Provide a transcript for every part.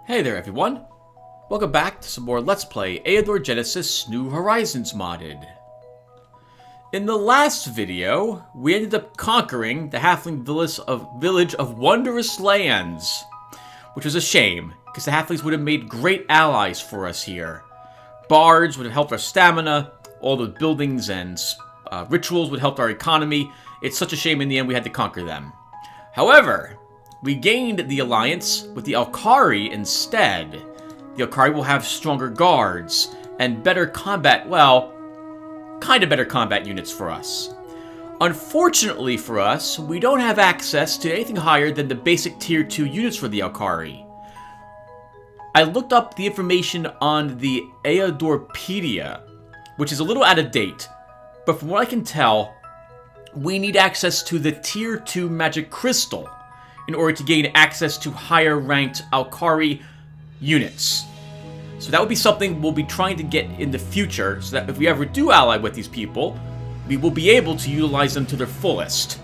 Hey there everyone! Welcome back to some more Let's Play Eador Genesis New Horizons modded. In the last video, we ended up conquering the halfling village of Wondrous Lands, which was a shame, because the halflings would have made great allies for us here. Bards would have helped our stamina, all the buildings and rituals would help our economy. It's such a shame in the end we had to conquer them. However, we gained the alliance with the Alkari instead. The Alkari will have stronger guards and better combat, well, kind of better combat units for us. Unfortunately for us, we don't have access to anything higher than the basic tier 2 units for the Alkari. I looked up the information on the Eadorpedia, which is a little out of date, but from what I can tell, we need access to the tier 2 magic crystal in order to gain access to higher ranked Alkari units. So that would be something we'll be trying to get in the future, so that if we ever do ally with these people, we will be able to utilize them to their fullest,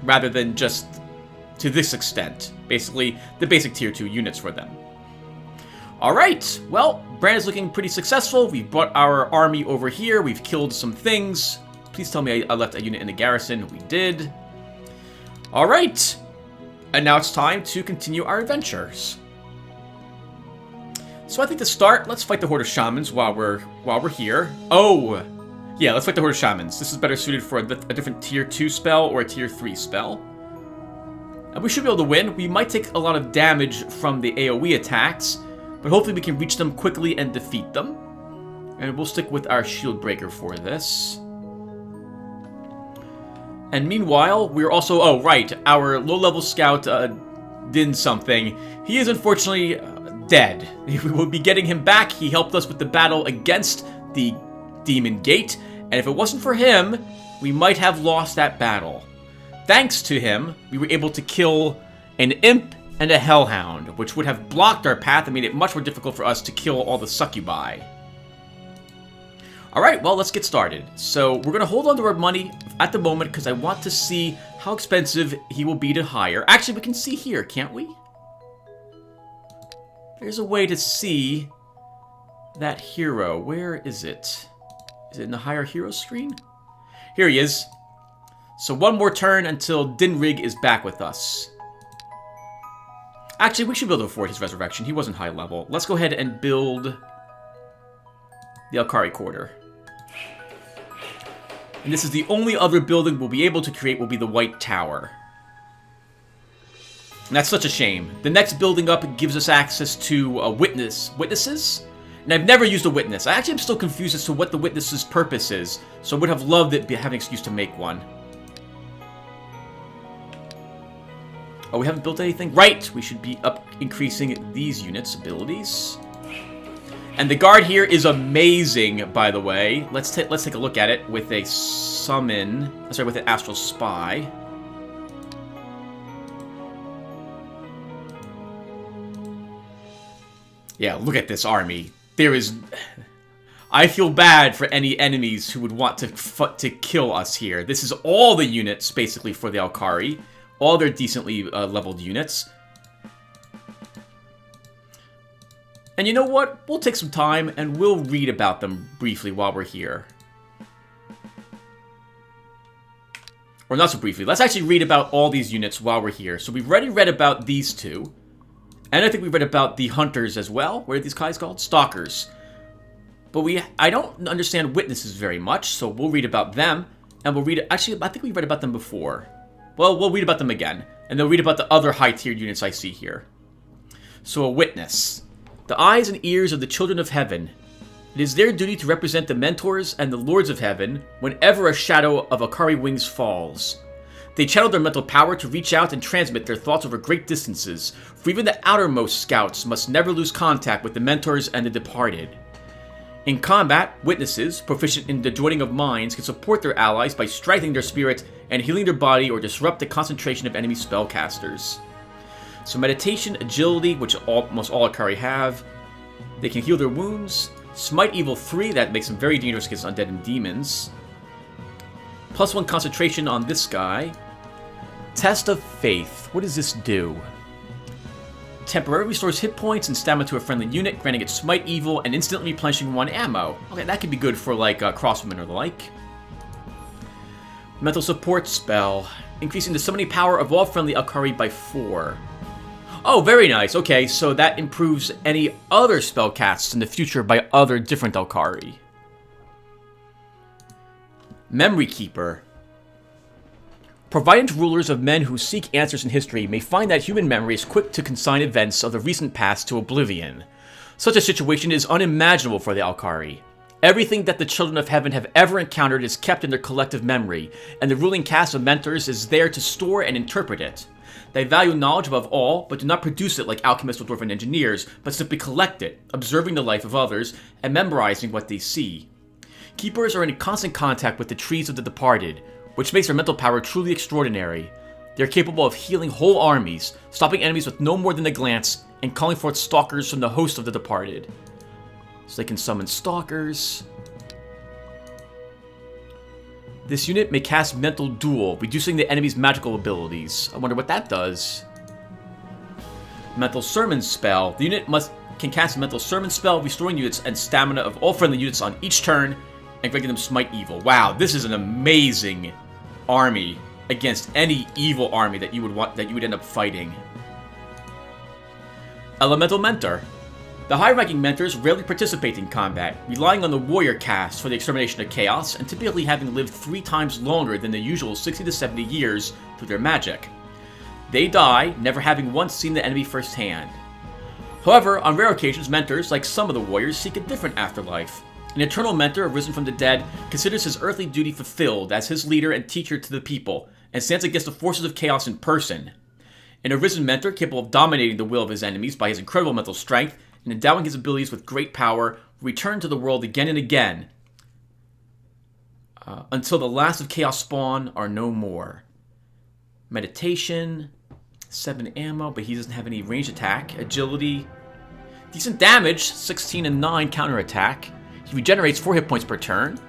rather than just to this extent. Basically, the basic tier 2 units for them. Alright, well, Brand is looking pretty successful. We've brought our army over here, we've killed some things. Please tell me I left a unit in the garrison. We did. Alright. And now it's time to continue our adventures. So I think to start, let's fight the Horde of Shamans while we're here. Oh, yeah, let's fight the Horde of Shamans. This is better suited for a different tier 2 spell or a tier 3 spell. And we should be able to win. We might take a lot of damage from the AoE attacks, but hopefully we can reach them quickly and defeat them. And we'll stick with our shield breaker for this. And meanwhile, we're also, oh right, our low-level scout, Din something, he is unfortunately dead. We will be getting him back. He helped us with the battle against the Demon Gate, and if it wasn't for him, we might have lost that battle. Thanks to him, we were able to kill an imp and a hellhound, which would have blocked our path and made it much more difficult for us to kill all the succubi. Alright, well, let's get started. So, we're going to hold on to our money at the moment because I want to see how expensive he will be to hire. Actually, we can see here, can't we? There's a way to see that hero. Where is it? Is it in the hire hero screen? Here he is. So, one more turn until Dinrig is back with us. Actually, we should be able to afford his resurrection. He wasn't high level. Let's go ahead and build the Alkari Quarter. And this is the only other building we'll be able to create will be the White Tower. And that's such a shame. The next building up gives us access to witnesses. And I've never used a witness. I actually am still confused as to what the witness's purpose is. So I would have loved it to have an excuse to make one. Oh, we haven't built anything? Right! We should be increasing these units' abilities. And the guard here is amazing, by the way. Let's take a look at it with a summon. Sorry, with an astral spy. Yeah, look at this army. There is. I feel bad for any enemies who would want to kill us here. This is all the units basically for the Alkari, all their decently leveled units. And you know what? We'll take some time and we'll read about them briefly while we're here. Or not so briefly. Let's actually read about all these units while we're here. So we've already read about these two. And I think we've read about the hunters as well. What are these guys called? Stalkers. But I don't understand witnesses very much, so we'll read about them. And we'll read, actually, I think we read about them before. Well, we'll read about them again. And then we'll read about the other high-tiered units I see here. So a witness. The eyes and ears of the children of heaven. It is their duty to represent the mentors and the lords of heaven whenever a shadow of Alkari wings falls. They channel their mental power to reach out and transmit their thoughts over great distances, for even the outermost scouts must never lose contact with the mentors and the departed. In combat, witnesses, proficient in the joining of minds, can support their allies by strengthening their spirit and healing their body or disrupt the concentration of enemy spellcasters. So meditation, agility, which almost all Alkari have. They can heal their wounds. Smite Evil 3, that makes them very dangerous against undead and demons. +1 concentration on this guy. Test of Faith. What does this do? Temporarily restores hit points and stamina to a friendly unit, granting it Smite Evil and instantly replenishing 1 ammo. Okay, that could be good for, like, crossbowmen or the like. Mental Support Spell. Increasing the summoning power of all friendly Alkari by 4. Oh, very nice. Okay, so that improves any other spell casts in the future by other different Alkari. Memory Keeper. Provident rulers of men who seek answers in history may find that human memory is quick to consign events of the recent past to oblivion. Such a situation is unimaginable for the Alkari. Everything that the children of heaven have ever encountered is kept in their collective memory, and the ruling caste of mentors is there to store and interpret it. They value knowledge above all, but do not produce it like alchemists or dwarven engineers, but simply collect it, observing the life of others, and memorizing what they see. Keepers are in constant contact with the trees of the departed, which makes their mental power truly extraordinary. They are capable of healing whole armies, stopping enemies with no more than a glance, and calling forth stalkers from the host of the departed. So they can summon stalkers. This unit may cast Mental Duel, reducing the enemy's magical abilities. I wonder what that does. Mental Sermon Spell. The unit can cast a Mental Sermon Spell, restoring units and stamina of all friendly units on each turn, and granting them Smite Evil. Wow, this is an amazing army against any evil army that you would end up fighting. Elemental Mentor. The high-ranking mentors rarely participate in combat, relying on the warrior caste for the extermination of chaos, and typically having lived 3 times longer than the usual 60 to 70 years through their magic. They die, never having once seen the enemy firsthand. However, on rare occasions, mentors, like some of the warriors, seek a different afterlife. An eternal mentor arisen from the dead considers his earthly duty fulfilled as his leader and teacher to the people, and stands against the forces of chaos in person. An arisen mentor capable of dominating the will of his enemies by his incredible mental strength and endowing his abilities with great power will return to the world again and again until the last of chaos spawn are no more. Meditation, 7 ammo, but he doesn't have any range attack. Agility, decent damage, 16 and 9 counterattack. He regenerates 4 hit points per turn.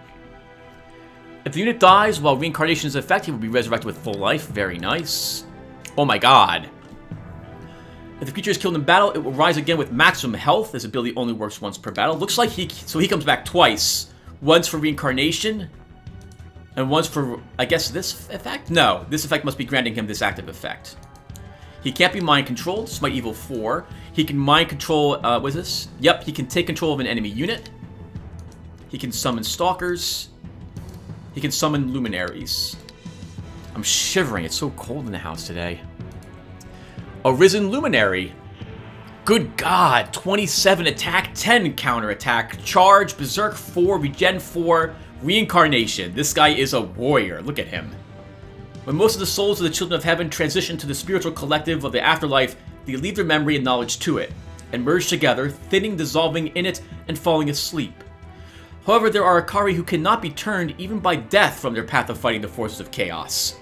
If the unit dies while reincarnation is in effect, he will be resurrected with full life. Very nice. Oh my god. If the creature is killed in battle, it will rise again with maximum health. This ability only works once per battle. Looks like he comes back twice. Once for reincarnation, and once for, I guess, this effect? No, this effect must be granting him this active effect. He can't be mind controlled. Smite Evil 4. He can mind control, what is this? Yep, he can take control of an enemy unit. He can summon stalkers. He can summon luminaries. I'm shivering. It's so cold in the house today. Arisen Luminary. Good God. 27 attack, 10 counterattack, charge, berserk 4, regen 4, reincarnation. This guy is a warrior. Look at him. When most of the souls of the children of heaven transition to the spiritual collective of the afterlife, they leave their memory and knowledge to it, and merge together, thinning, dissolving in it, and falling asleep. However, there are Alkari who cannot be turned even by death from their path of fighting the forces of chaos.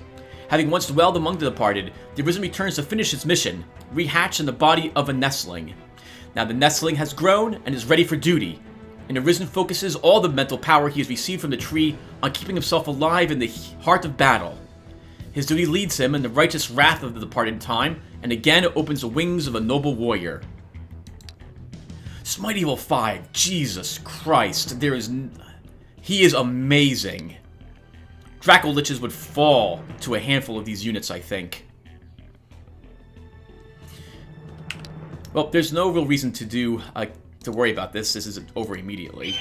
Having once dwelled among the departed, the Arisen returns to finish its mission, rehatched in the body of a nestling. Now the nestling has grown and is ready for duty, and Arisen focuses all the mental power he has received from the tree on keeping himself alive in the heart of battle. His duty leads him in the righteous wrath of the departed time, and again opens the wings of a noble warrior. Smite Evil 5, Jesus Christ, he is amazing. Draco-Liches would fall to a handful of these units, I think. Well, there's no real reason to worry about this. This is over immediately.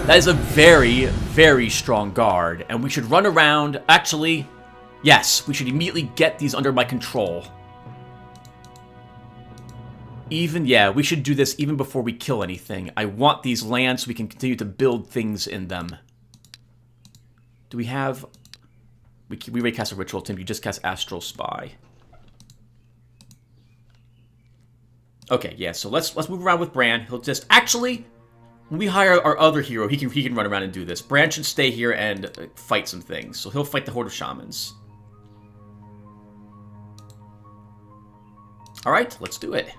That is a very, very strong guard, and we should run around. Actually, yes, we should immediately get these under my control. Yeah, we should do this even before we kill anything. I want these lands so we can continue to build things in them. Do we have... We already cast a Ritual, Tim. You just cast Astral Spy. Okay, yeah, so let's move around with Bran. He'll just... Actually, when we hire our other hero, he can run around and do this. Bran should stay here and fight some things. So he'll fight the Horde of Shamans. Alright, let's do it.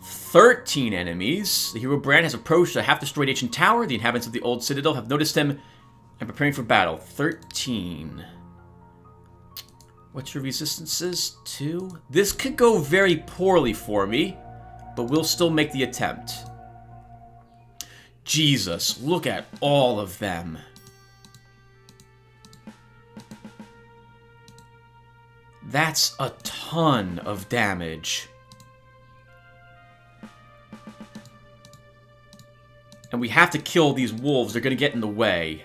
13 enemies. The hero Brand has approached a half-destroyed ancient tower. The inhabitants of the old citadel have noticed him and preparing for battle. 13. What's your resistances? 2. This could go very poorly for me, but we'll still make the attempt. Jesus, look at all of them. That's a ton of damage. And we have to kill these wolves. They're going to get in the way.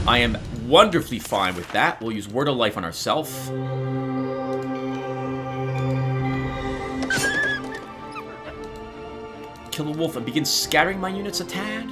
I am wonderfully fine with that. We'll use Word of Life on ourselves. Kill the wolf and begin scattering my units a tad.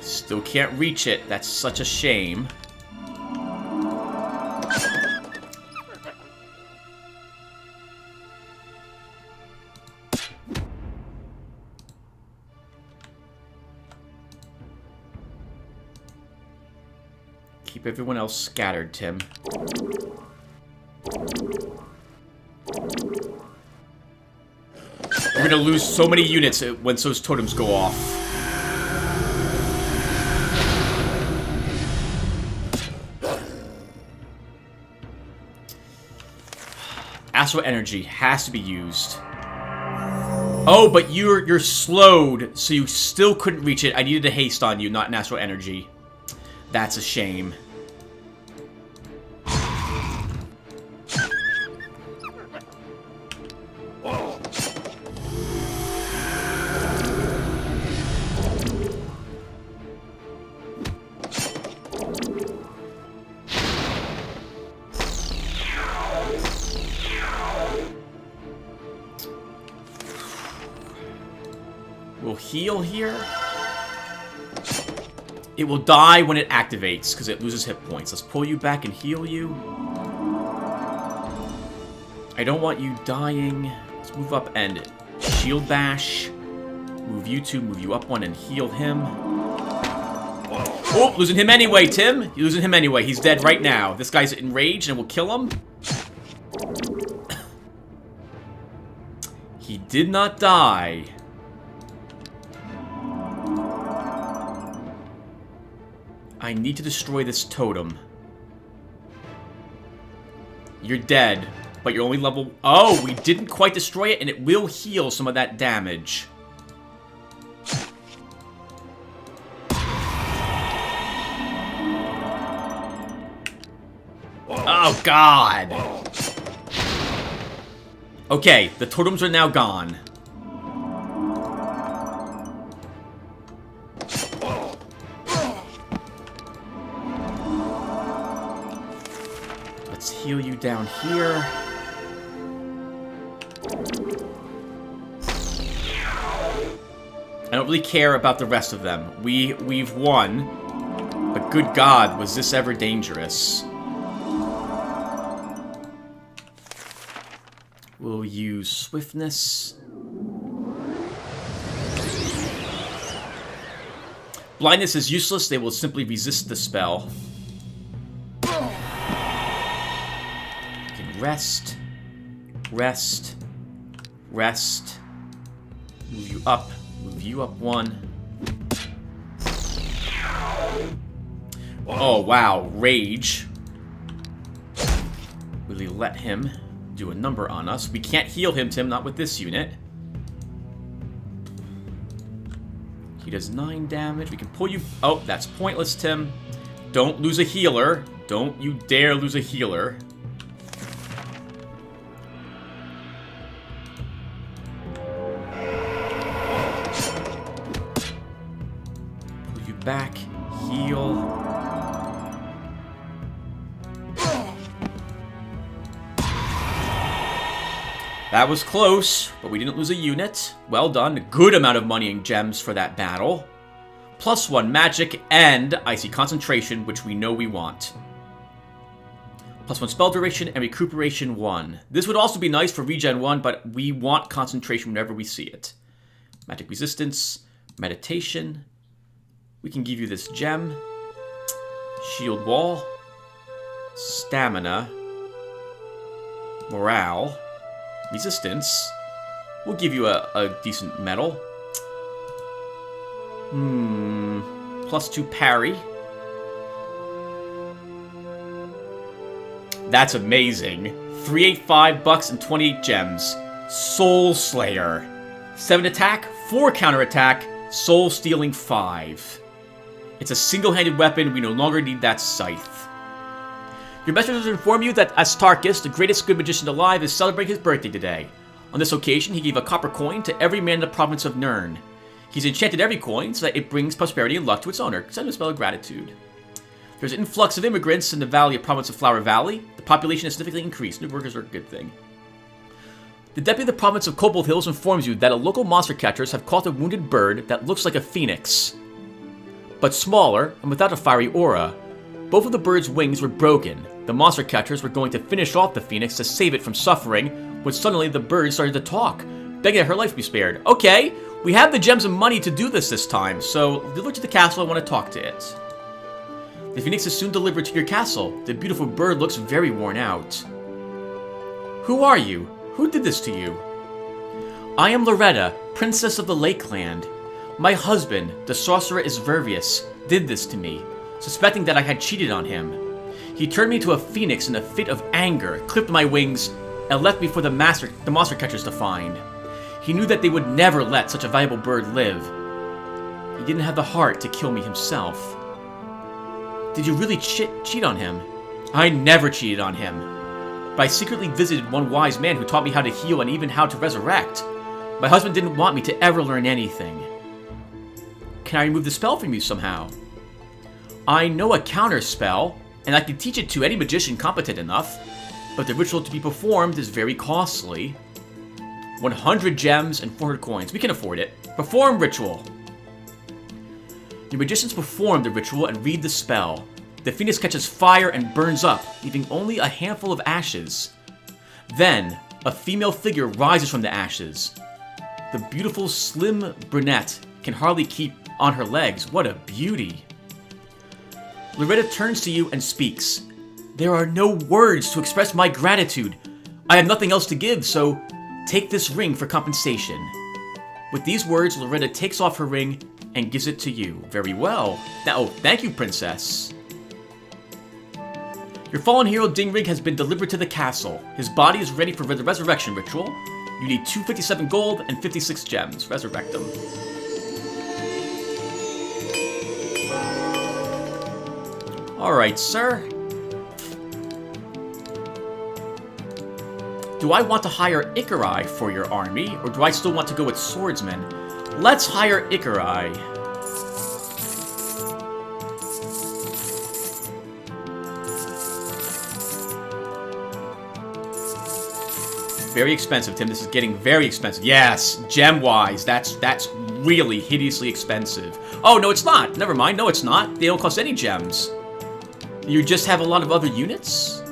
Still can't reach it. That's such a shame. Keep everyone else scattered, Tim. We're gonna lose so many units once those totems go off. Astral energy has to be used. Oh, but you're slowed, so you still couldn't reach it. I needed a haste on you, not an astral energy. That's a shame. We'll heal here. It will die when it activates, because it loses hit points. Let's pull you back and heal you. I don't want you dying. Let's move up and shield bash. Move you two, move you up one and heal him. Oh, losing him anyway, Tim. You're losing him anyway. He's dead right now. This guy's enraged and we'll kill him. He did not die. I need to destroy this totem. You're dead, but you're only level... Oh, we didn't quite destroy it, and it will heal some of that damage. Oh, God. Okay, the totems are now gone. Let's heal you down here. I don't really care about the rest of them. We've won. But good God, was this ever dangerous? We'll use swiftness. Blindness is useless. They will simply resist the spell. Rest, rest, rest. Move you up one. Oh, wow, rage. Really let him do a number on us. We can't heal him, Tim, not with this unit. He does 9 damage. We can pull you... Oh, that's pointless, Tim. Don't lose a healer. Don't you dare lose a healer. back. Heal. That was close, but we didn't lose a unit. Well done. A good amount of money and gems for that battle. +1 magic and icy concentration, which we know we want. +1 spell duration and recuperation 1. This would also be nice for regen 1, but we want concentration whenever we see it. Magic resistance, meditation. We can give you this gem. Shield wall. Stamina. Morale. Resistance. We'll give you a decent medal. +2 parry. That's amazing. 385 bucks and 28 gems. Soul Slayer. 7 attack, 4 counterattack, soul stealing 5. It's a single-handed weapon. We no longer need that scythe. Your messengers inform you that Astarchus, the greatest good magician alive, is celebrating his birthday today. On this occasion, he gave a copper coin to every man in the province of Nirn. He's enchanted every coin so that it brings prosperity and luck to its owner. Send him a spell of gratitude. There's an influx of immigrants in the province of Flower Valley. The population has significantly increased. New workers are a good thing. The deputy of the province of Cobalt Hills informs you that a local monster catchers have caught a wounded bird that looks like a phoenix, but smaller and without a fiery aura. Both of the bird's wings were broken. The monster catchers were going to finish off the phoenix to save it from suffering when suddenly the bird started to talk, begging that her life be spared. Okay, we have the gems and money to do this time, so deliver to the castle. I want to talk to it. The phoenix is soon delivered to your castle. The beautiful bird looks very worn out. Who are you? Who did this to you? I am Loretta, princess of the Lakeland. My husband, the sorcerer Isvervius, did this to me, suspecting that I had cheated on him. He turned me into a phoenix in a fit of anger, clipped my wings, and left me for the monster catchers to find. He knew that they would never let such a valuable bird live. He didn't have the heart to kill me himself. Did you really cheat on him? I never cheated on him. But I secretly visited one wise man who taught me how to heal and even how to resurrect. My husband didn't want me to ever learn anything. Can I remove the spell from you somehow? I know a counter spell, and I can teach it to any magician competent enough, but the ritual to be performed is very costly. 100 gems and 400 coins. We can afford it. Perform ritual. Your magicians perform the ritual and read the spell. The phoenix catches fire and burns up, leaving only a handful of ashes. Then, a female figure rises from the ashes. The beautiful, slim brunette can hardly keep on her legs. What a beauty. Loretta turns to you and speaks. There are no words to express my gratitude. I have nothing else to give, so take this ring for compensation. With these words, Loretta takes off her ring and gives it to you. Very well. Now, thank you, princess. Your fallen hero Dingrig has been delivered to the castle. His body is ready for the resurrection ritual. You need 257 gold and 56 gems. Resurrect him. Alright, sir. Do I want to hire Ikarai for your army, or do I still want to go with swordsmen? Let's hire Ikarai. Very expensive, Tim. This is getting very expensive. Yes, gem-wise, that's really hideously expensive. Oh, no, it's not. Never mind. No, it's not. They don't cost any gems. You just have a lot of other units?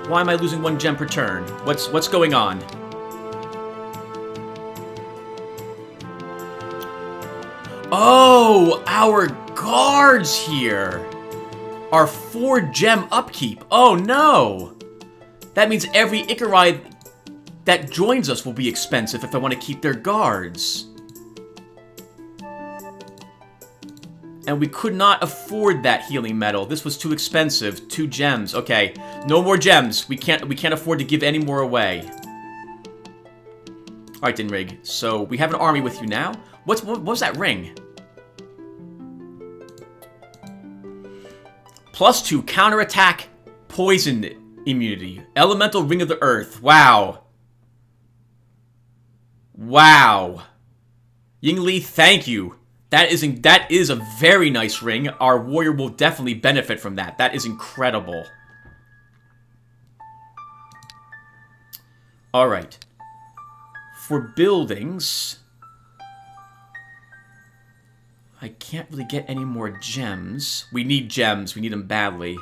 Why am I losing 1 gem per turn? What's going on? Oh, our guards here are 4 gem upkeep. Oh no! That means every Ikarai that joins us will be expensive if I want to keep their guards. And we could not afford that healing metal. This was too expensive. 2 gems. Okay, no more gems. We can't afford to give any more away. All right, Dinrig. So we have an army with you now. What was that ring? +2 counterattack, poison immunity, elemental ring of the earth. Wow. Wow. Yingli, thank you. That is a very nice ring. Our warrior will definitely benefit from that. That is incredible. Alright. For buildings, I can't really get any more gems. We need gems. We need them badly.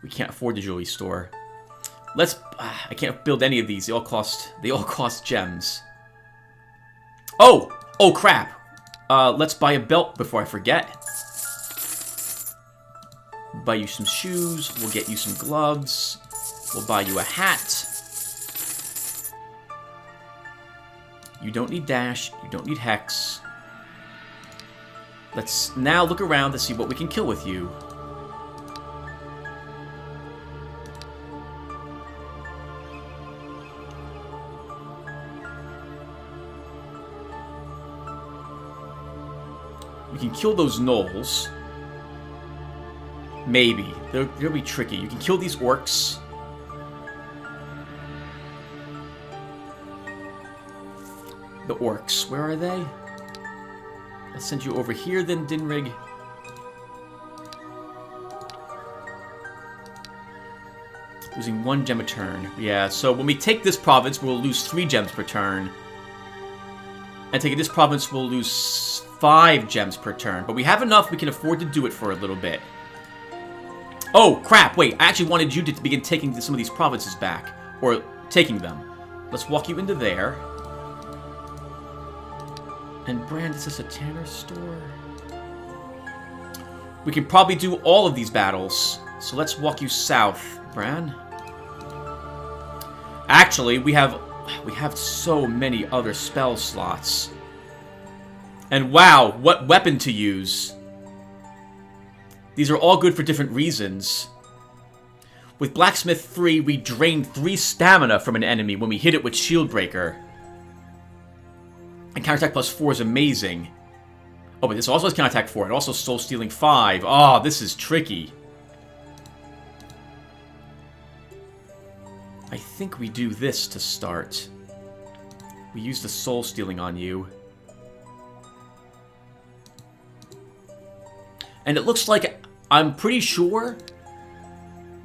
We can't afford the jewelry store. I can't build any of these. They all cost gems. Oh! Oh, crap. Let's buy a belt before I forget. Buy you some shoes. We'll get you some gloves. We'll buy you a hat. You don't need dash. You don't need hex. Let's now look around to see what we can kill with you. We can kill those gnolls. Maybe. They'll be tricky. You can kill these orcs. The orcs. Where are they? Let's send you over here then, Dinrig. Losing 1 gem a turn. Yeah, so when we take this province, we'll lose 3 gems per turn. And taking this province, we'll lose 5 gems per turn. But we have enough, we can afford to do it for a little bit. Oh, crap, wait. I actually wanted you to begin taking some of these provinces back. Or taking them. Let's walk you into there. And Brand, is this a tanner store? We can probably do all of these battles. So let's walk you south, Bran. Actually, we have so many other spell slots. And wow, what weapon to use. These are all good for different reasons. With Blacksmith 3, we drain 3 stamina from an enemy when we hit it with Shield Breaker. And Counterattack plus 4 is amazing. Oh, but this also has Counterattack 4. And also Soul Stealing 5. Oh, this is tricky. I think we do this to start. We use the Soul Stealing on you. And it looks like, I'm pretty sure,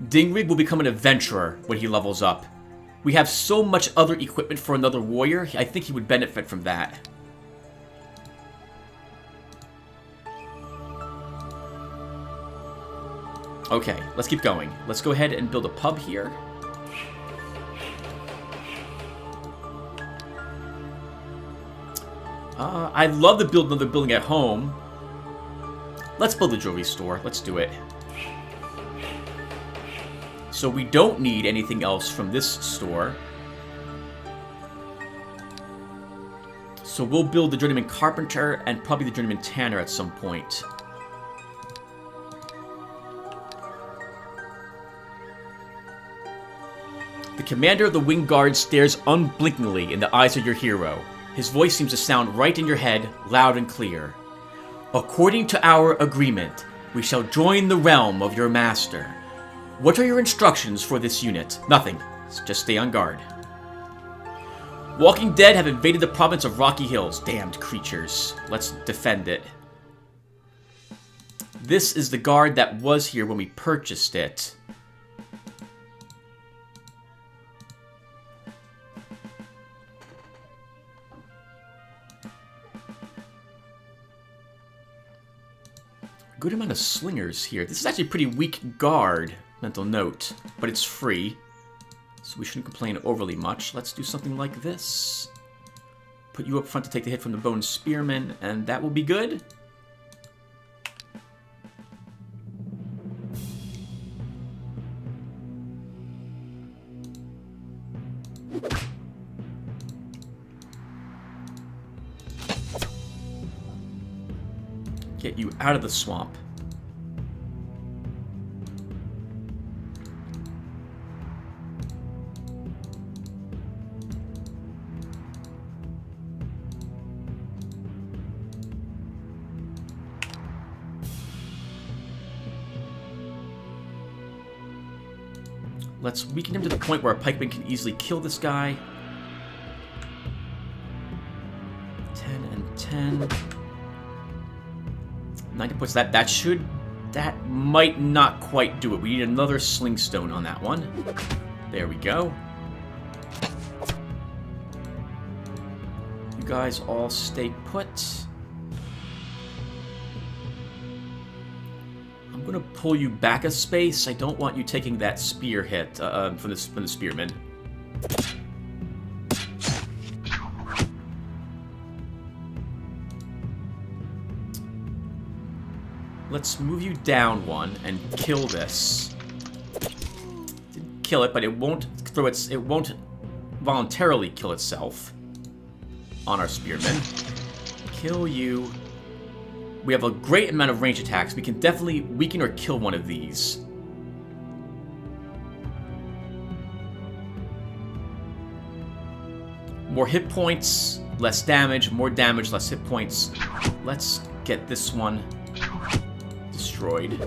Dingrig will become an adventurer when he levels up. We have so much other equipment for another warrior, I think he would benefit from that. Okay, let's keep going. Let's go ahead and build a pub here. I'd love to build another building at home. Let's build a jewelry store. Let's do it. So we don't need anything else from this store. So we'll build the Journeyman Carpenter and probably the Journeyman Tanner at some point. The commander of the Winged Guard stares unblinkingly in the eyes of your hero. His voice seems to sound right in your head, loud and clear. According to our agreement, we shall join the realm of your master. What are your instructions for this unit? Nothing. Just stay on guard. Walking Dead have invaded the province of Rocky Hills. Damned creatures. Let's defend it. This is the guard that was here when we purchased it. Good amount of slingers here. This is actually a pretty weak guard, mental note, but it's free, so we shouldn't complain overly much. Let's do something like this. Put you up front to take the hit from the Bone Spearman, and that will be good. Get you out of the swamp. Let's weaken him to the point where a pikeman can easily kill this guy. Alright, what's that? That might not quite do it. We need another sling stone on that one. There we go. You guys all stay put. I'm gonna pull you back a space. I don't want you taking that spear hit from the spearman. Let's move you down one and kill this. Didn't kill it, but it won't voluntarily kill itself on our spearmen. Kill you. We have a great amount of range attacks. We can definitely weaken or kill one of these. More hit points, less damage, more damage, less hit points. Let's get this one destroyed.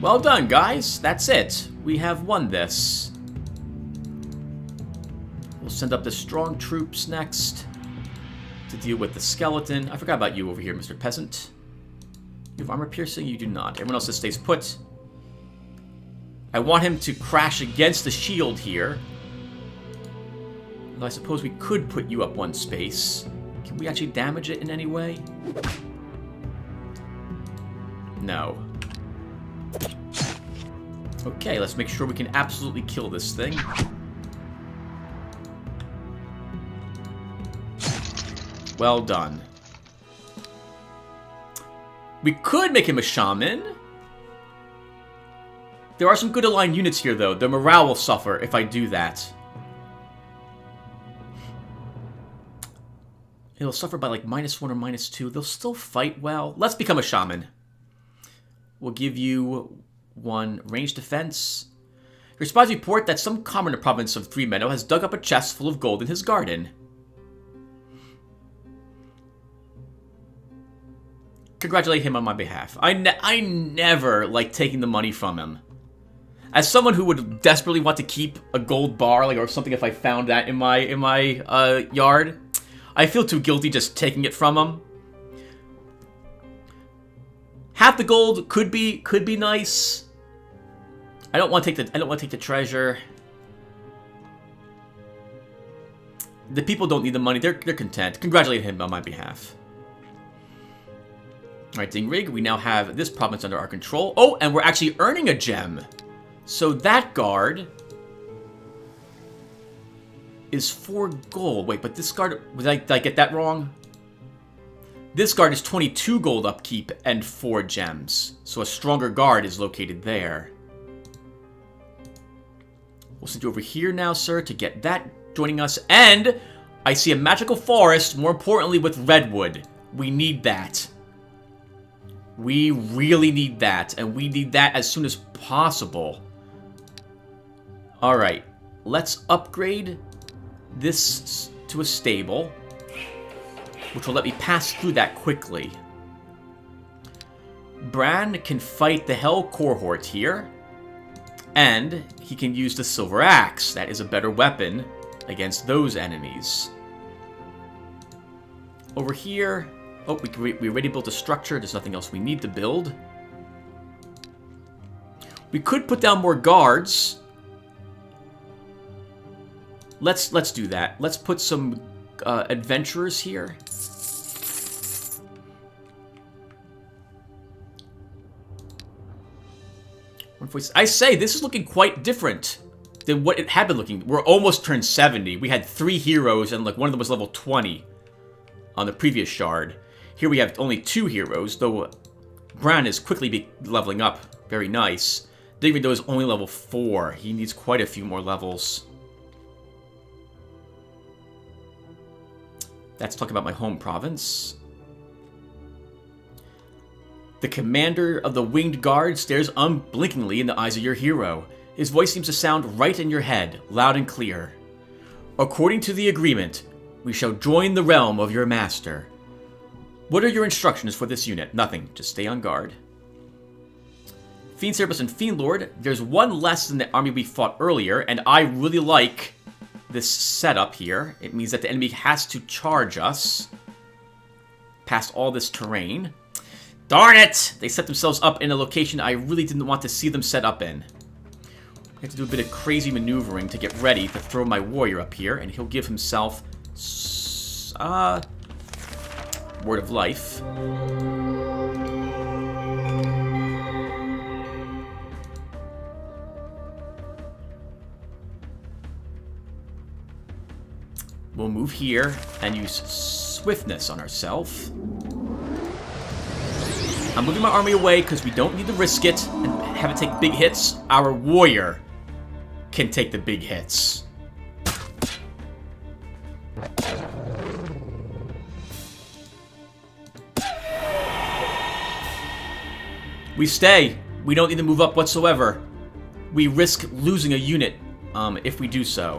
Well done, guys. That's it. We have won this. We'll send up the strong troops next to deal with the skeleton. I forgot about you over here, Mr. Peasant. You have armor piercing? You do not. Everyone else just stays put. I want him to crash against the shield here. Although I suppose we could put you up one space. Can we actually damage it in any way? No. Okay, let's make sure we can absolutely kill this thing. Well done. We could make him a shaman. There are some good aligned units here, though. Their morale will suffer if I do that. It'll suffer by like -1 or -2. They'll still fight well. Let's become a shaman. We'll give you 1 range defense. Your spies report that some commoner in the province of Three Meadow has dug up a chest full of gold in his garden. Congratulate him on my behalf. I never like taking the money from him. As someone who would desperately want to keep a gold bar, like or something, if I found that in my yard, I feel too guilty just taking it from him. Half the gold could be nice. I don't want to take the treasure. The people don't need the money. They're content. Congratulate him on my behalf. All right, Dingrig, we now have this province under our control. Oh, and we're actually earning a gem. So that guard is 4 gold. Wait, but this guard, did I get that wrong? This guard is 22 gold upkeep and 4 gems. So a stronger guard is located there. We'll send you over here now, sir, to get that joining us. And I see a magical forest, more importantly with redwood. We need that. We really need that, and we need that as soon as possible. Alright, let's upgrade this to a stable, which will let me pass through that quickly. Bran can fight the Hell Cohort here, and he can use the Silver Axe. That is a better weapon against those enemies. Over here, oh, we already built a structure. There's nothing else we need to build. We could put down more guards. Let's do that. Let's put some adventurers here. I say, this is looking quite different than what it had been looking. We're almost turned 70. We had 3 heroes, and like one of them was level 20 on the previous shard. Here we have only 2 heroes, though Bran is quickly leveling up. Very nice. David, though, is only level 4. He needs quite a few more levels. Let's talk about my home province. The commander of the Winged Guard stares unblinkingly in the eyes of your hero. His voice seems to sound right in your head, loud and clear. According to the agreement, we shall join the realm of your master. What are your instructions for this unit? Nothing. Just stay on guard. Fiend Cerberus and Fiend Lord. There's one less than the army we fought earlier, and I really like this setup here. It means that the enemy has to charge us past all this terrain. Darn it! They set themselves up in a location I really didn't want to see them set up in. I have to do a bit of crazy maneuvering to get ready to throw my warrior up here, and he'll give himself Word of Life. We'll move here and use Swiftness on ourselves. I'm moving my army away because we don't need to risk it and have it take big hits. Our warrior can take the big hits. We stay. We don't need to move up whatsoever. We risk losing a unit if we do so.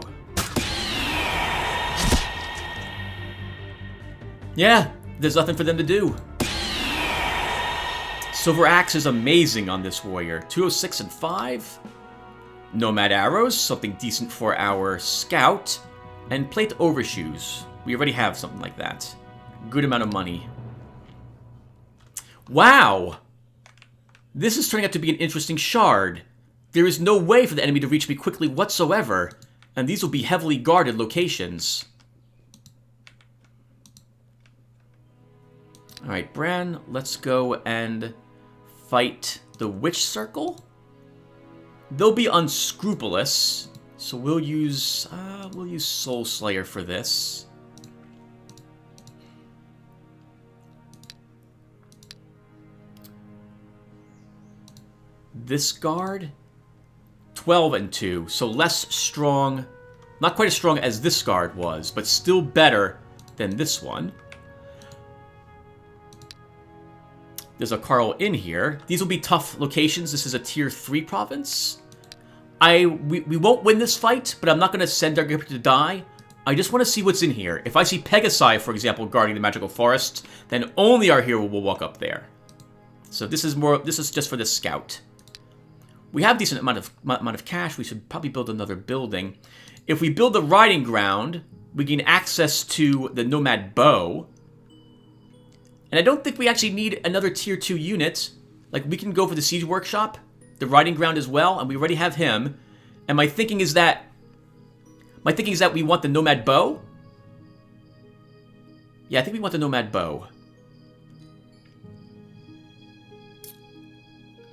Yeah, there's nothing for them to do. Silver Axe is amazing on this warrior. 206 and 5. Nomad Arrows, something decent for our scout. And Plate Overshoes. We already have something like that. Good amount of money. Wow! This is turning out to be an interesting shard. There is no way for the enemy to reach me quickly whatsoever. And these will be heavily guarded locations. Alright, Bran, let's go and fight the Witch Circle. They'll be unscrupulous, so we'll use Soul Slayer for this. This guard, 12 and 2, so less strong, not quite as strong as this guard was, but still better than this one. There's a Carl in here. These will be tough locations. This is a tier 3 province. We won't win this fight, but I'm not going to send our Gripper to die. I just want to see what's in here. If I see Pegasi, for example, guarding the magical forest, then only our hero will walk up there. So this is just for the scout. We have a decent amount of cash. We should probably build another building. If we build the riding ground, we gain access to the Nomad Bow. And I don't think we actually need another tier 2 unit. Like, we can go for the Siege Workshop, the riding ground as well, and we already have him. And my thinking is that we want the Nomad Bow. Yeah, I think we want the Nomad Bow.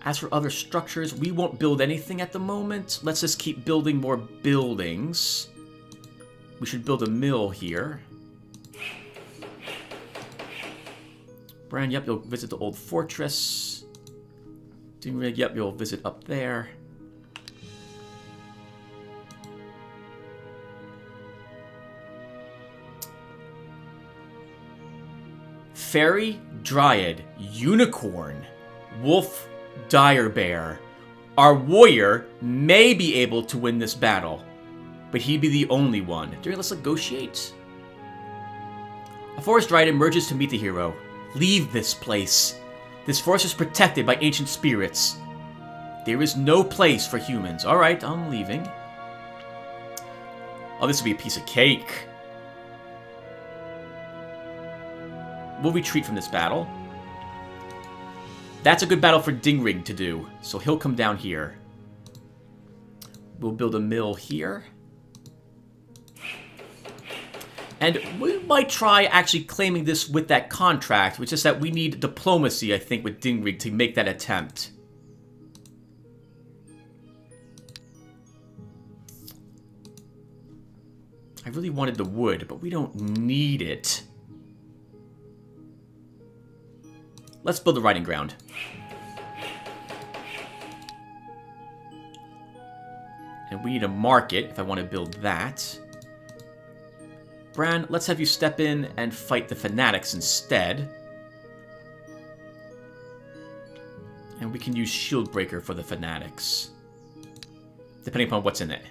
As for other structures, we won't build anything at the moment. Let's just keep building more buildings. We should build a mill here. Bran, yep, you'll visit the old fortress. Dingrig, yep, you'll visit up there. Fairy, Dryad, Unicorn, Wolf, Dire Bear. Our warrior may be able to win this battle, but he'd be the only one. Let's negotiate. A forest dryad emerges to meet the hero. Leave this place. This forest is protected by ancient spirits. There is no place for humans. Alright, I'm leaving. Oh, this would be a piece of cake. We'll retreat from this battle. That's a good battle for Dingrig to do, so he'll come down here. We'll build a mill here. And we might try actually claiming this with that contract, which is that we need diplomacy, I think, with Dingrig to make that attempt. I really wanted the wood, but we don't need it. Let's build the riding ground. And we need a market if I want to build that. Bran, let's have you step in and fight the Fanatics instead. And we can use Shieldbreaker for the Fanatics. depending upon what's in it.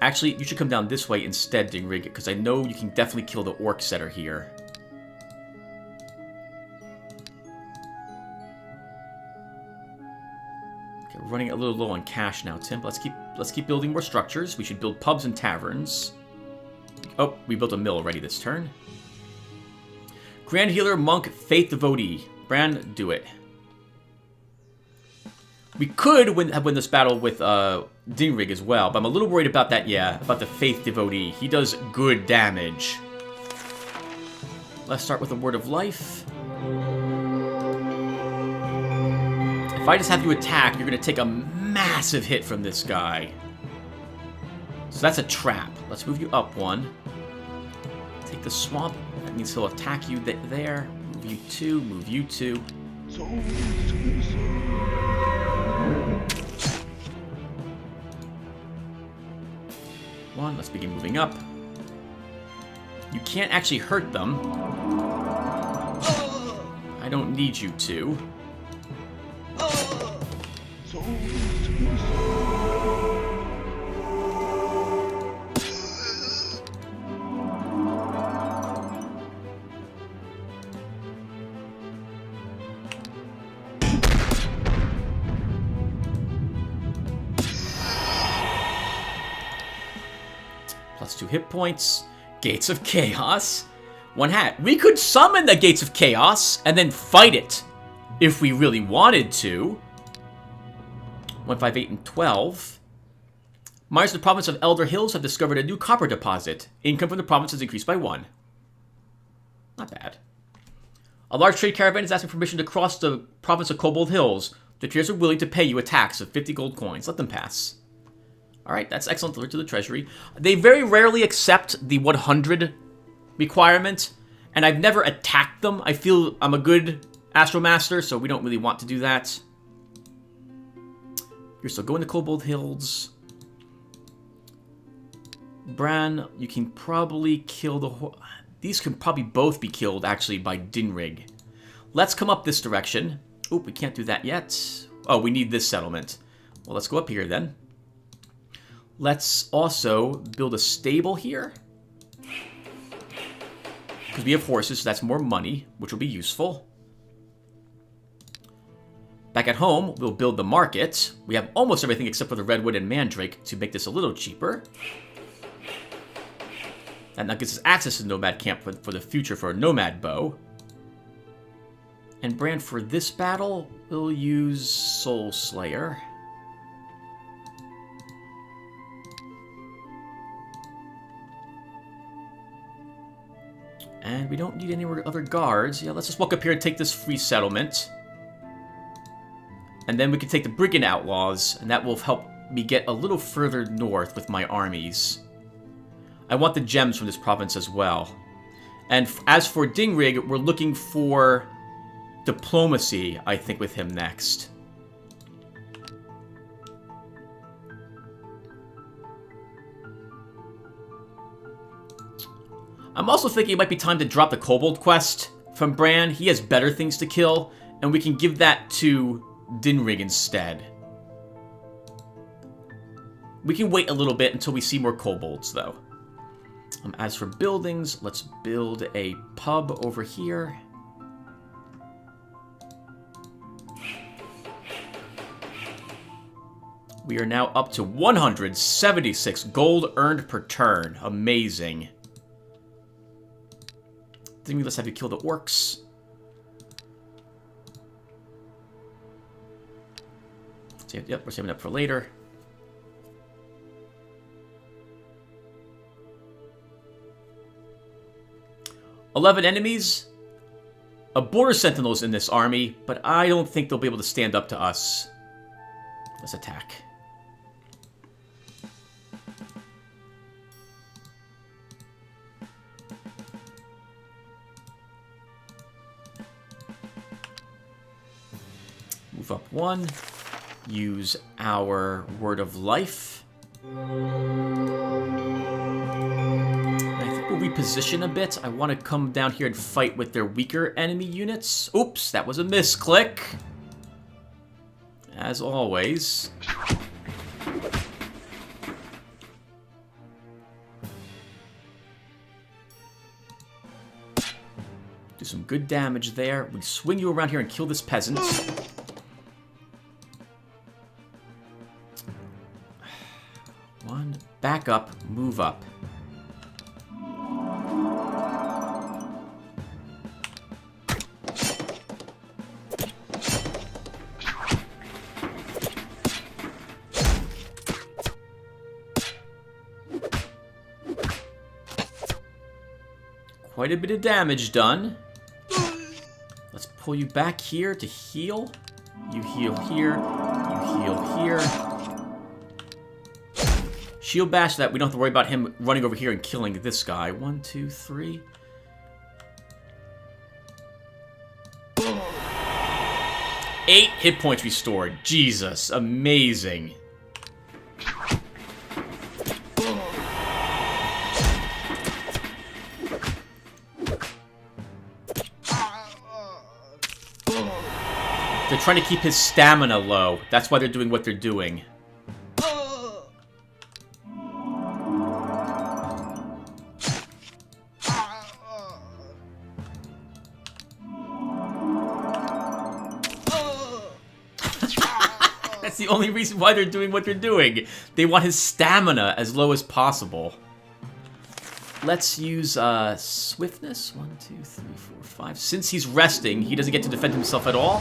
Actually, you should come down this way instead, Dingrig, because I know you can definitely kill the orcs that are here. Okay, we're running a little low on cash now, Tim. Let's keep building more structures. We should build pubs and taverns. Oh, we built a mill already this turn. Grand Healer, Monk, Faith Devotee. Bran, do it. We could win this battle with Dingrig as well, but I'm a little worried about that, yeah, about the Faith Devotee. He does good damage. Let's start with a Word of Life. If I just have you attack, you're going to take a massive hit from this guy. So that's a trap. Let's move you up one. Take the swamp. That means he'll attack you there. Move you two. Move you two. One. Let's begin moving up. You can't actually hurt them. I don't need you to. Plus 2 hit points. Gates of Chaos. 1 hat. We could summon the Gates of Chaos and then fight it if we really wanted to. 1, 5, 8, and 12. Miners of the province of Elder Hills have discovered a new copper deposit. Income from the province has increased by 1. Not bad. A large trade caravan is asking permission to cross the province of Kobold Hills. The traders are willing to pay you a tax of 50 gold coins. Let them pass. Alright, that's excellent. Delivered to the treasury. They very rarely accept the 100 requirement, and I've never attacked them. I feel I'm a good Astromaster, so we don't really want to do that. You're still going to Kobold Hills. Bran, you can probably kill the... These can probably both be killed, actually, by Dingrig. Let's come up this direction. Oop, we can't do that yet. Oh, we need this settlement. Well, let's go up here, then. Let's also build a stable here. Because we have horses, so that's more money, which will be useful. Back at home, we'll build the market. We have almost everything except for the Redwood and Mandrake to make this a little cheaper. That now gives us access to Nomad Camp for the future for a Nomad Bow. And Bran, for this battle, we'll use Soul Slayer. And we don't need any other guards. Yeah, let's just walk up here and take this free settlement. And then we can take the Brigand Outlaws, and that will help me get a little further north with my armies. I want the gems from this province as well. And as for Dingrig, we're looking for diplomacy, I think, with him next. I'm also thinking it might be time to drop the Kobold quest from Bran. He has better things to kill, and we can give that to Dingrig instead. We can wait a little bit until we see more kobolds, though. As for buildings, let's build a pub over here. We are now up to 176 gold earned per turn. Amazing. Dingrig, let's have you kill the orcs. Yep, we're saving up for later. $11 enemies. A border sentinel's in this army, but I don't think they'll be able to stand up to us. Let's attack. Move up 1. Use our Word of Life. I think we'll reposition a bit. I want to come down here and fight with their weaker enemy units. Oops, that was a misclick. As always. some good damage there. We swing you around here and kill this peasant. One, back up, move up. Quite a bit of damage done. Let's pull you back here to heal. You heal here. You heal here. Shield bash so that we don't have to worry about him running over here and killing this guy. 1, 2, 3. Eight hit points restored. Jesus, amazing. They're trying to keep his stamina low. That's why they're doing what they're doing. That's the only reason why they're doing what they're doing. They want his stamina as low as possible. Let's use swiftness. 1, 2, 3, 4, 5. Since he's resting, he doesn't get to defend himself at all.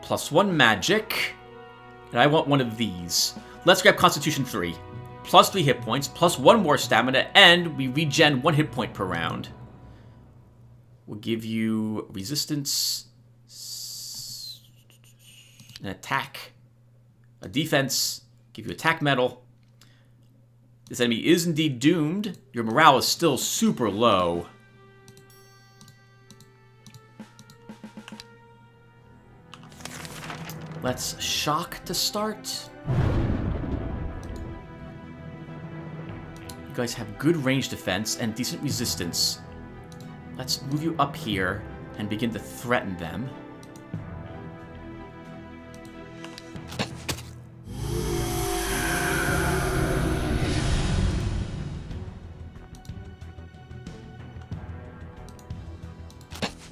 +1 magic. And I want one of these. Let's grab Constitution 3. +3 hit points, +1 more stamina, and we regen 1 hit point per round. We'll give you resistance, an attack, a defense, give you attack medal. This enemy is indeed doomed. Your morale is still super low. Let's shock to start. You guys have good range defense and decent resistance. Let's move you up here and begin to threaten them.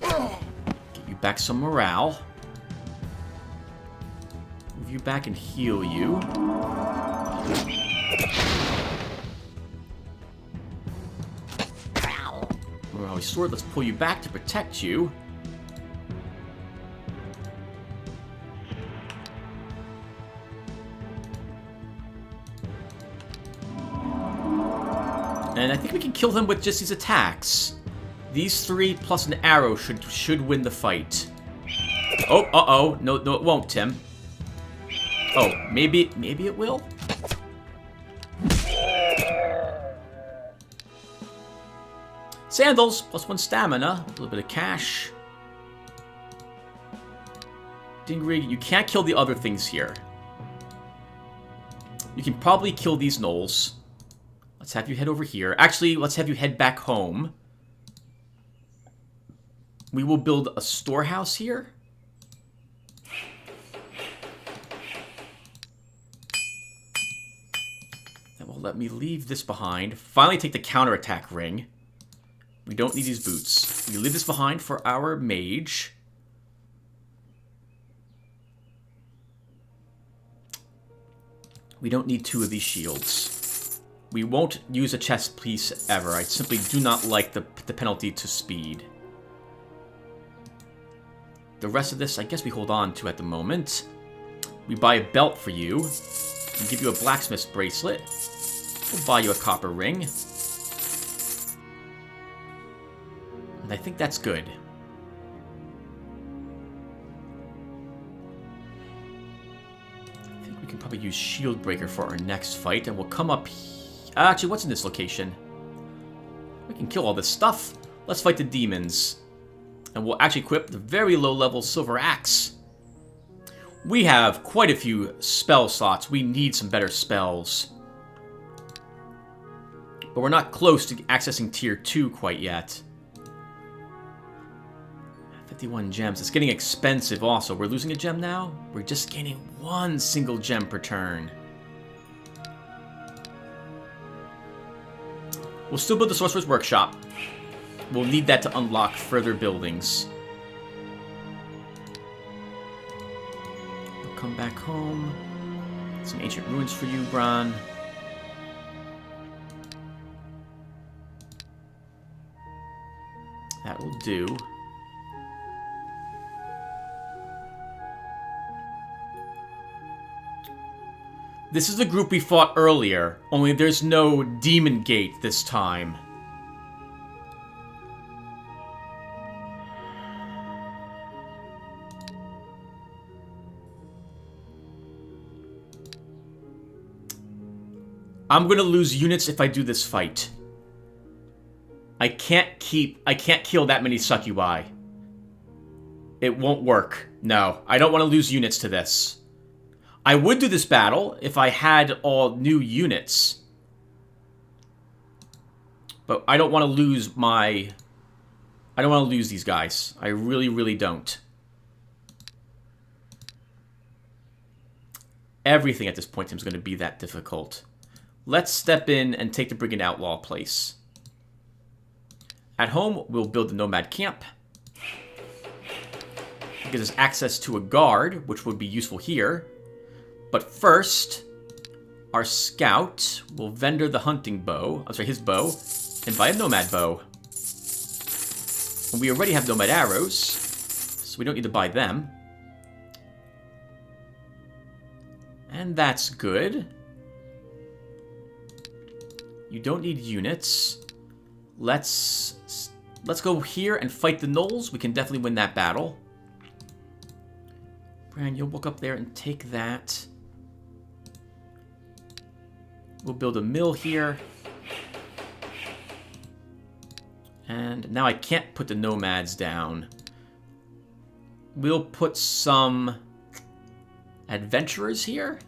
Get you back some morale. Move you back and heal you. Sword, let's pull you back to protect you. And I think we can kill him with just these attacks. These 3 plus an arrow should win the fight. Oh, uh-oh. No, it won't, Tim. Oh, maybe it will? Sandals, +1 stamina, a little bit of cash. Dingrig, you can't kill the other things here. You can probably kill these gnolls. Let's have you head over here. Actually, let's have you head back home. We will build a storehouse here. That will let me leave this behind. Finally take the counterattack ring. We don't need these boots. We leave this behind for our mage. We don't need 2 of these shields. We won't use a chest piece ever. I simply do not like the penalty to speed. The rest of this, I guess we hold on to at the moment. We buy a belt for you. We give you a blacksmith's bracelet. We'll buy you a copper ring. I think that's good. I think we can probably use Shield Breaker for our next fight, and we'll come up... Actually, what's in this location? We can kill all this stuff. Let's fight the demons. And we'll actually equip the very low-level Silver Axe. We have quite a few spell slots. We need some better spells. But we're not close to accessing Tier 2 quite yet. 51 gems. It's getting expensive also. We're losing a gem now? We're just gaining 1 single gem per turn. We'll still build the Sorcerer's Workshop. We'll need that to unlock further buildings. We'll come back home. Some ancient ruins for you, Bron. That will do. This is the group we fought earlier, only there's no Demon Gate this time. I'm gonna lose units if I do this fight. I can't kill that many succubi. It won't work. No, I don't want to lose units to this. I would do this battle if I had all new units. But I don't want to lose my... I don't want to lose these guys. I really, really don't. Everything at this point is going to be that difficult. Let's step in and take the Brigand Outlaw place. At home, we'll build the Nomad Camp. It gives us access to a guard, which would be useful here. But first, our scout will vendor the hunting bow, I'm sorry, his bow, and buy a nomad bow. And we already have nomad arrows, so we don't need to buy them. And that's good. You don't need units. Let's go here and fight the gnolls. We can definitely win that battle. Bran, you'll walk up there and take that. We'll build a mill here. And now I can't put the nomads down. We'll put some adventurers here.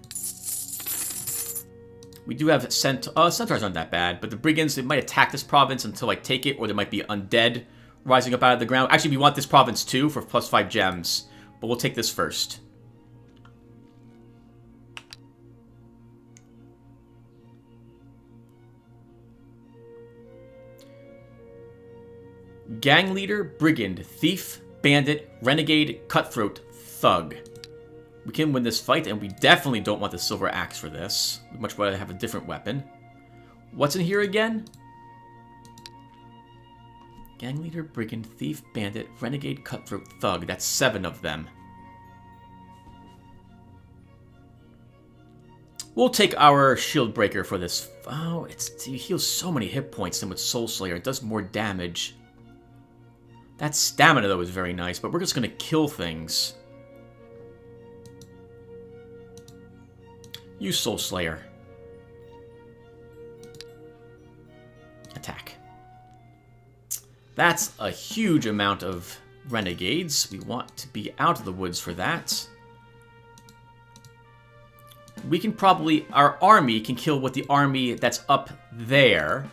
We do have centaurs aren't that bad, but the brigands, they might attack this province until I take it, or there might be undead rising up out of the ground. Actually, we want this province too for +5 gems, but we'll take this first. Gang leader, brigand, thief, bandit, renegade, cutthroat, thug. We can win this fight, and we definitely don't want the silver axe for this. We'd much rather have a different weapon. What's in here again? Gang leader, brigand, thief, bandit, renegade, cutthroat, thug. That's 7 of them. We'll take our shield breaker for this. Oh, it heals so many hit points than with Soul Slayer. It does more damage. That stamina, though, is very nice, but we're just going to kill things. Use Soul Slayer. Attack. That's a huge amount of renegades. We want to be out of the woods for that. We can probably... Our army can kill what the army that's up there.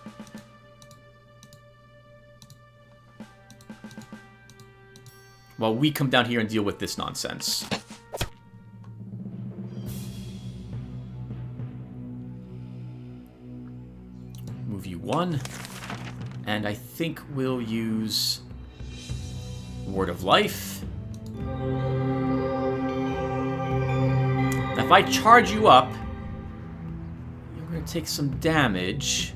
While we come down here and deal with this nonsense. Move you 1. And I think we'll use Word of Life. Now, if I charge you up, you're going to take some damage.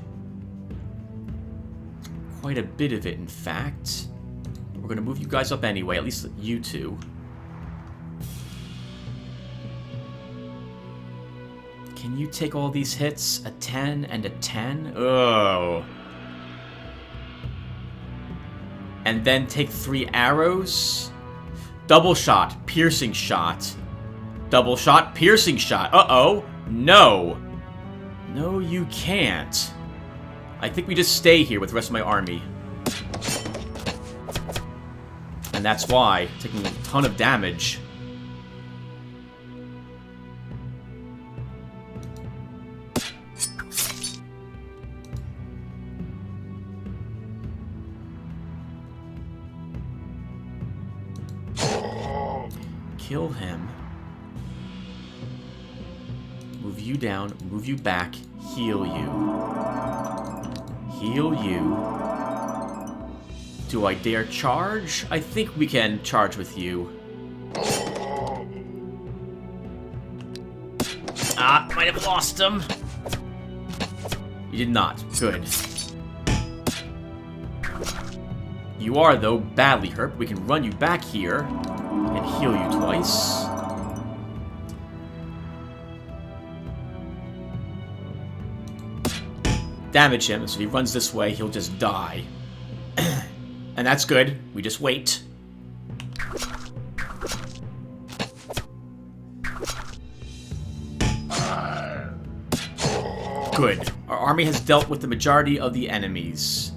Quite a bit of it, in fact. We're going to move you guys up anyway, at least you two. Can you take all these hits? A 10 and a 10? Oh. And then take 3 arrows? Double shot, piercing shot. Double shot, piercing shot. Uh-oh. No. No, you can't. I think we just stay here with the rest of my army. And that's why, taking a ton of damage. Kill him. Move you down, move you back, heal you. heal you. Do I dare charge? I think we can charge with you. Ah, might have lost him. You did not. Good. You are, though, badly hurt. We can run you back here and heal you twice. Damage him, so if he runs this way, he'll just die. And that's good. We just wait. Good. Our army has dealt with the majority of the enemies.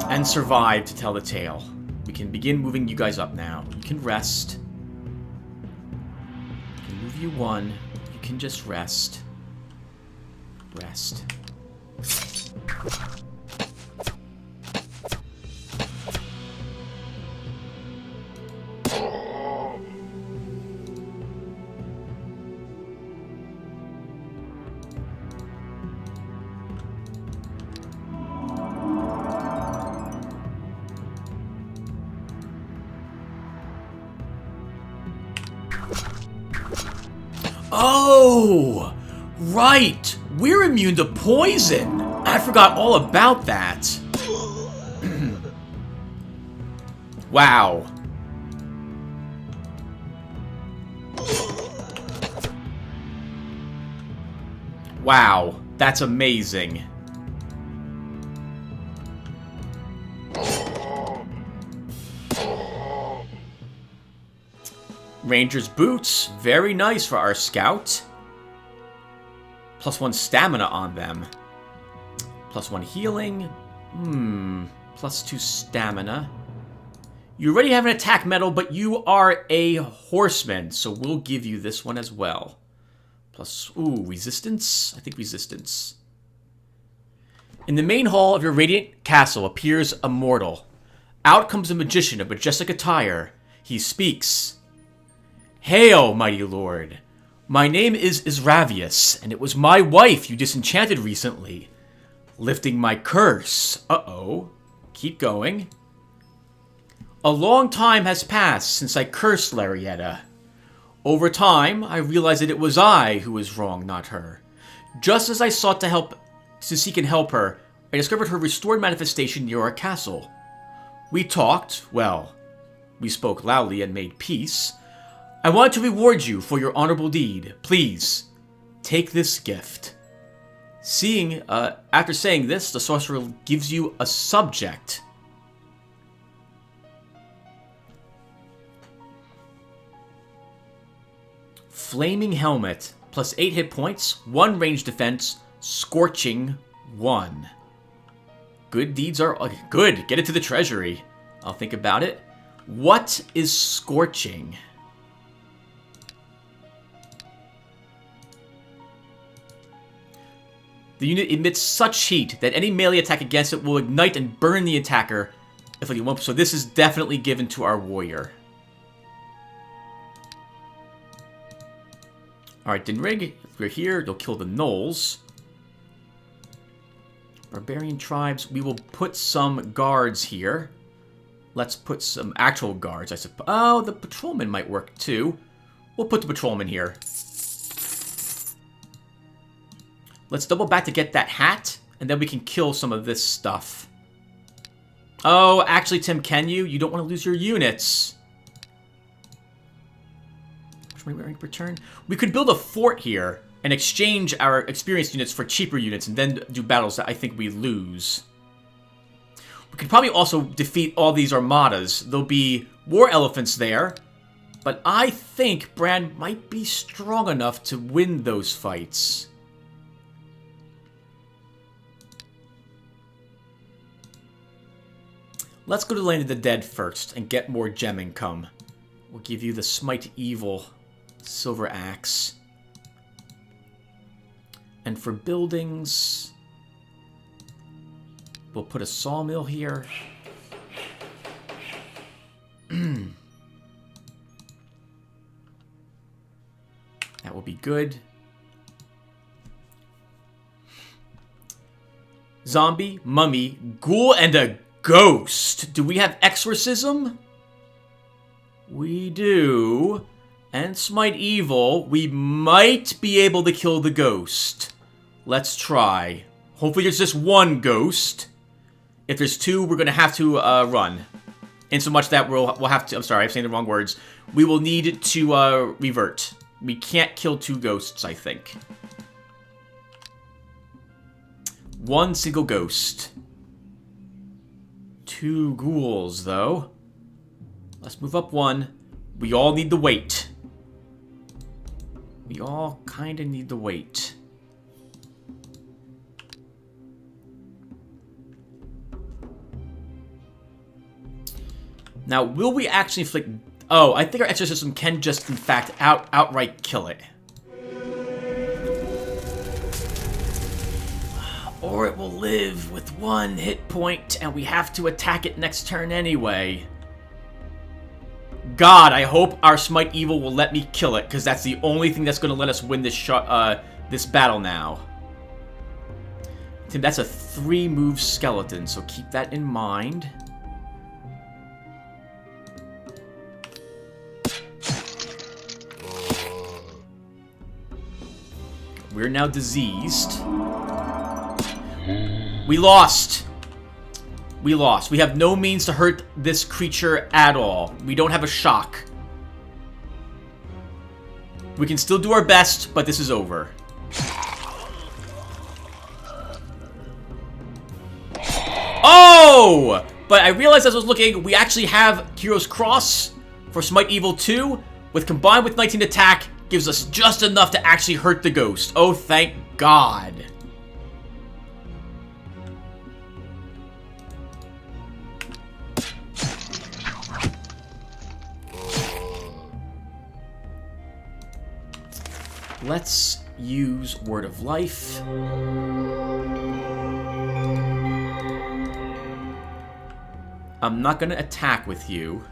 And survived to tell the tale. We can begin moving you guys up now. You can rest. We can move you one. You can just rest. Rest. Oh! Right! We're immune to poison! I forgot all about that. Wow. Wow. That's amazing. Ranger's boots. Very nice for our scout. +1 stamina on them. +1 healing. +2 stamina. You already have an attack medal, but you are a horseman, so we'll give you this one as well. Resistance? I think resistance. In the main hall of your radiant castle appears a mortal. Out comes a magician of majestic attire. He speaks. Hail, mighty lord. My name is Isravius, and it was my wife you disenchanted recently, lifting my curse. Uh-oh. Keep going. A long time has passed since I cursed Larietta. Over time, I realized that it was I who was wrong, not her. Just as I sought to seek and help her, I discovered her restored manifestation near our castle. We talked, we spoke loudly and made peace. I want to reward you for your honorable deed. Please, take this gift. After saying this, the sorcerer gives you a subject. Flaming helmet, +8 hit points, 1 range defense, scorching 1. Good deeds are good. Get it to the treasury. I'll think about it. What is scorching? The unit emits such heat that any melee attack against it will ignite and burn the attacker. So this is definitely given to our warrior. Alright, Dinrig, we're here. They'll kill the gnolls. Barbarian tribes. We will put some guards here. Let's put some actual guards, I suppose. Oh, the patrolman might work too. We'll put the patrolman here. Let's double back to get that hat, and then we can kill some of this stuff. Oh, actually, Tim, can you? You don't want to lose your units. Return. We could build a fort here and exchange our experienced units for cheaper units and then do battles that I think we lose. We could probably also defeat all these armadas. There'll be war elephants there, but I think Bran might be strong enough to win those fights. Let's go to the Land of the Dead first and get more gem income. We'll give you the Smite Evil Silver Axe. And for buildings, we'll put a sawmill here. That will be good. zombie, mummy, ghoul, and a ghost. Do we have exorcism? We do. And smite evil. We might be able to kill the ghost. Let's try. Hopefully there's just one ghost. If there's two, we're going to have to run. In so much that we'll have to... I'm sorry, I'm saying the wrong words. We will need to revert. We can't kill two ghosts, I think. One single ghost. Two ghouls, though. Let's move up one. We all need the weight. We all kind of need the weight. Now, will we actually inflict... Oh, I think our exorcism can just, in fact, outright kill it. Or it will live with one hit point, and we have to attack it next turn anyway. God, I hope our Smite Evil will let me kill it, because that's the only thing that's going to let us win this this battle now. Tim, that's a 3-move skeleton, so keep that in mind. We're now diseased. We lost. We lost. We have no means to hurt this creature at all. We don't have a shock. We can still do our best, but this is over. Oh! But I realized as I was looking, we actually have Hero's Cross for Smite Evil 2, with combined with 19 attack, gives us just enough to actually hurt the ghost. Oh, thank God. Let's use Word of Life. I'm not going to attack with you.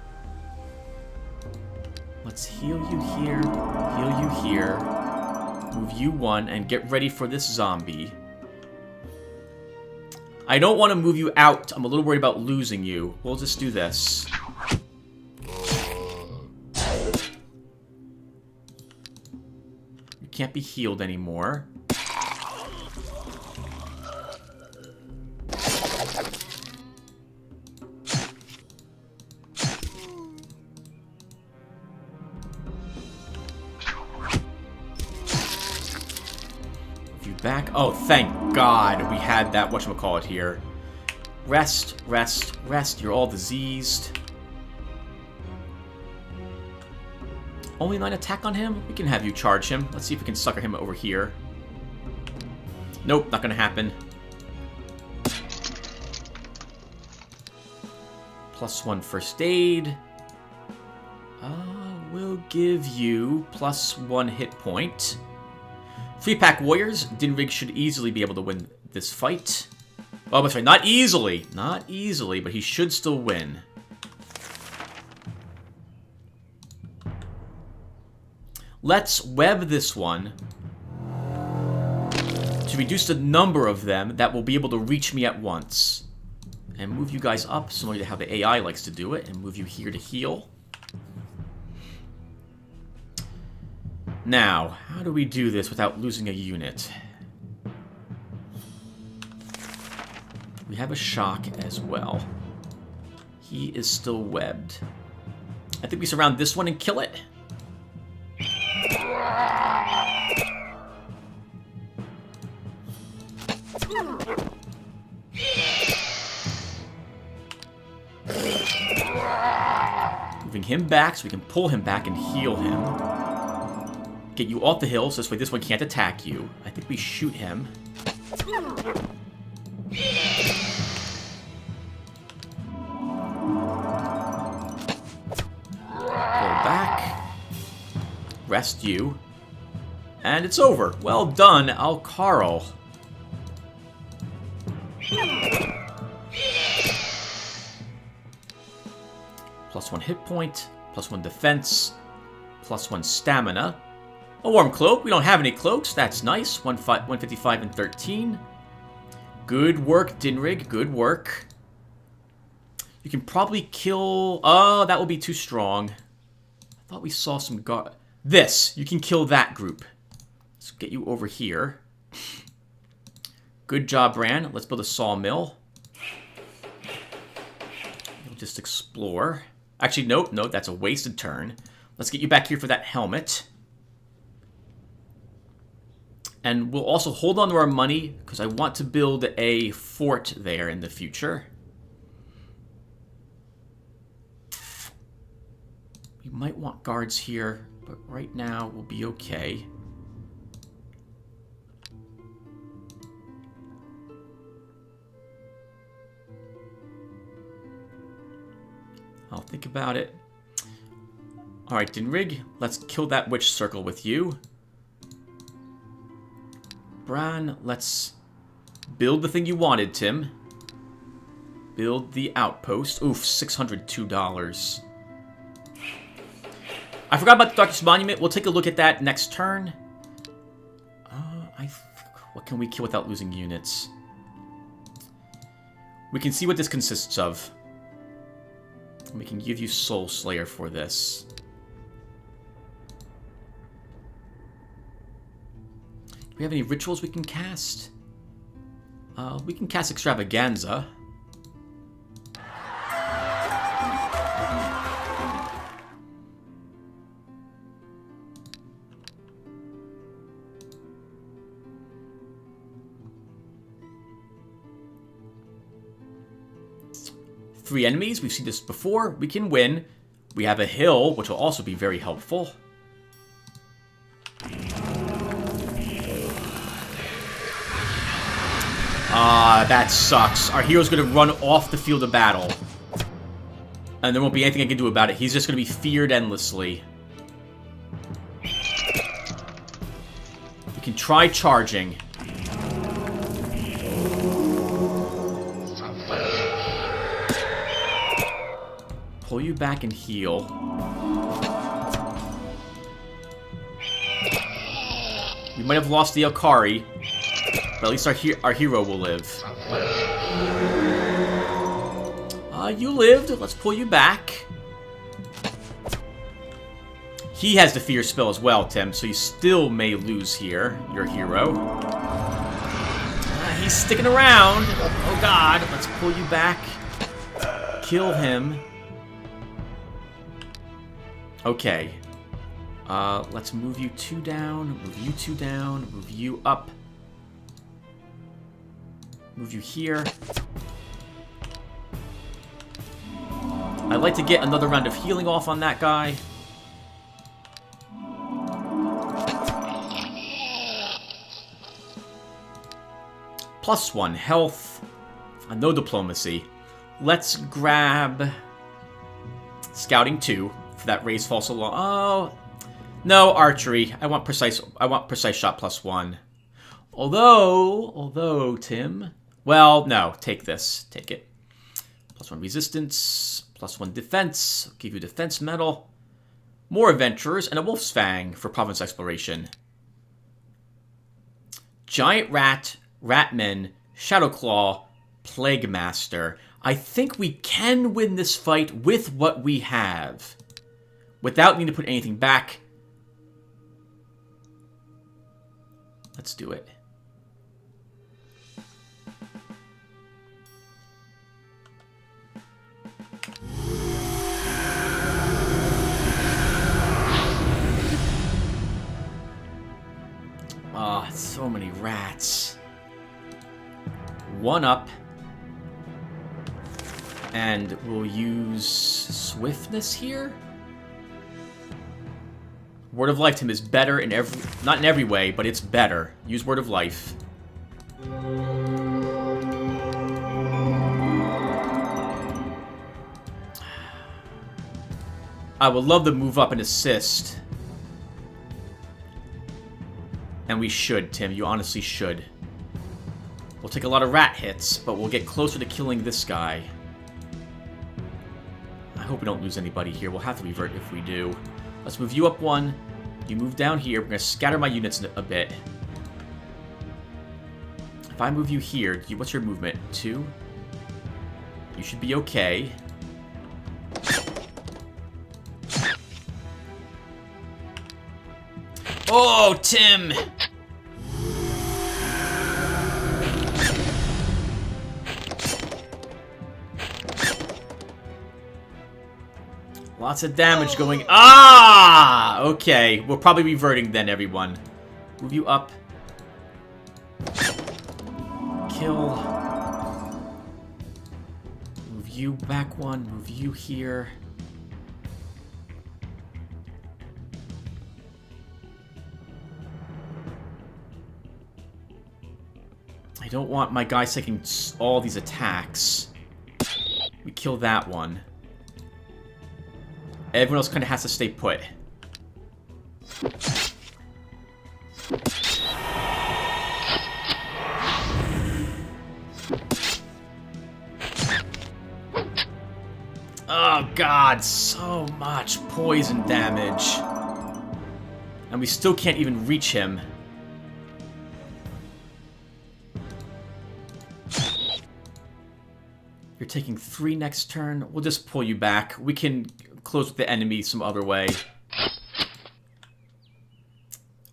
Let's heal you here, heal you here, move you one, and get ready for this zombie. I don't want to move you out. I'm a little worried about losing you. We'll just do this. You can't be healed anymore. Back. Oh, thank God we had that whatchamacallit here. Rest, rest, rest. You're all diseased. Only 9 attack on him? We can have you charge him. Let's see if we can sucker him over here. Nope, not gonna happen. +1 first aid. We'll give you +1 hit point. 3-pack warriors. Dinrig should easily be able to win this fight. Oh, I'm sorry, not easily. Not easily, but he should still win. Let's web this one to reduce the number of them that will be able to reach me at once. And move you guys up, similar to how the AI likes to do it, and move you here to heal. Now, how do we do this without losing a unit? We have a shock as well. He is still webbed. I think we surround this one and kill it. Moving him back so we can pull him back and heal him. Get you off the hill, so this way this one can't attack you. I think we shoot him. Pull back. Rest you. And it's over. Well done, Alcarl. +1 hit point, +1 defense, +1 stamina. A warm cloak. We don't have any cloaks. That's nice. 155 and 13. Good work, Dinrig. Good work. You can probably kill... Oh, that will be too strong. I thought we saw some guard... This! You can kill that group. Let's get you over here. Good job, Bran. Let's build a sawmill. You'll just explore. Actually, nope, nope. That's a wasted turn. Let's get you back here for that helmet. And we'll also hold on to our money, because I want to build a fort there in the future. We might want guards here, but right now we'll be okay. I'll think about it. Alright, Dinrig, let's kill that witch circle with you. Bran, let's build the thing you wanted, Tim. Build the outpost. Oof, $602. I forgot about the Darkest Monument. We'll take a look at that next turn. What can we kill without losing units? We can see what this consists of. We can give you Soul Slayer for this. Do we have any rituals we can cast? We can cast Extravaganza. Three enemies, we've seen this before. We can win. We have a hill, which will also be very helpful. That sucks. Our hero's gonna run off the field of battle. And there won't be anything I can do about it. He's just gonna be feared endlessly. We can try charging. Pull you back and heal. We might have lost the Akari, but at least our hero will live. You lived. Let's pull you back. He has the fear spell as well, Tim, so you still may lose here, your hero. He's sticking around. Oh god, let's pull you back. Kill him. Okay. Let's move you two down, move you two down, move you up. Move you here. I'd like to get another round of healing off on that guy. +1 health. No diplomacy. Let's grab Scouting 2 for that raise false alarm. Oh, no, archery. I want precise shot +1. Although, Tim. Well, no, take this. Take it. +1 resistance, +1 defense. I'll give you defense medal. More adventurers, and a wolf's fang for province exploration. Giant rat, ratman, shadowclaw, plague master. I think we can win this fight with what we have, without needing to put anything back. Let's do it. Ah, oh, so many rats. One up. And we'll use swiftness here. Word of Life, Tim, is better in every... Not in every way, but it's better. Use Word of Life. I would love to move up and assist. And we should, Tim. You honestly should. We'll take a lot of rat hits, but we'll get closer to killing this guy. I hope we don't lose anybody here. We'll have to revert if we do. Let's move you up 1. You move down here. We're going to scatter my units a bit. If I move you here, what's your movement? 2? You should be okay. Oh, Tim! Lots of damage going... Ah! Okay, we'll probably be reverting then, everyone. Move you up. Kill. Move you back one. Move you here. I don't want my guys taking all these attacks. We kill that one. Everyone else kind of has to stay put. Oh god, so much poison damage. And we still can't even reach him. You're taking 3 next turn. We'll just pull you back. We can close with the enemy some other way.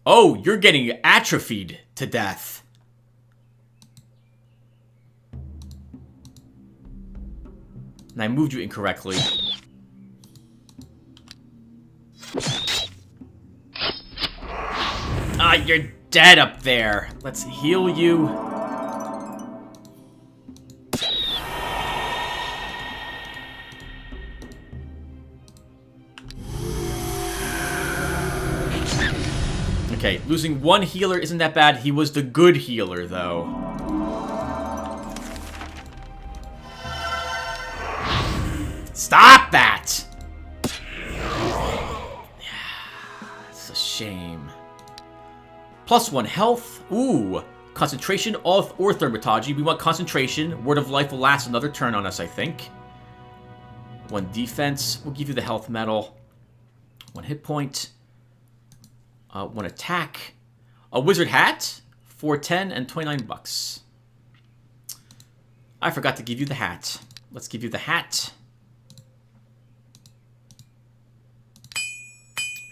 Oh, you're getting atrophied to death. And I moved you incorrectly. Ah, you're dead up there. Let's heal you. Okay, losing 1 healer isn't that bad. He was the good healer, though. Stop that! It's a shame. +1 health. Ooh. Concentration or thermatology. We want concentration. Word of life will last another turn on us, I think. 1 defense. We'll give you the health medal. 1 hit point. 1 attack. A wizard hat. 410 and 29 bucks. I forgot to give you the hat. Let's give you the hat.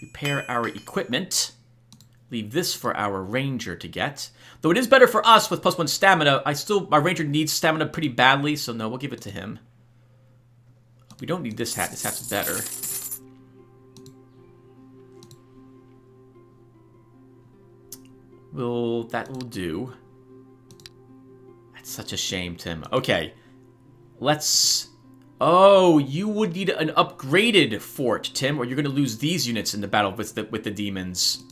Repair our equipment. Leave this for our ranger to get. Though it is better for us with +1 stamina. My ranger needs stamina pretty badly, so no, we'll give it to him. We don't need this hat. This hat's better. That will do. That's such a shame, Tim. Okay. Let's... Oh, you would need an upgraded fort, Tim, or you're going to lose these units in the battle with the demons.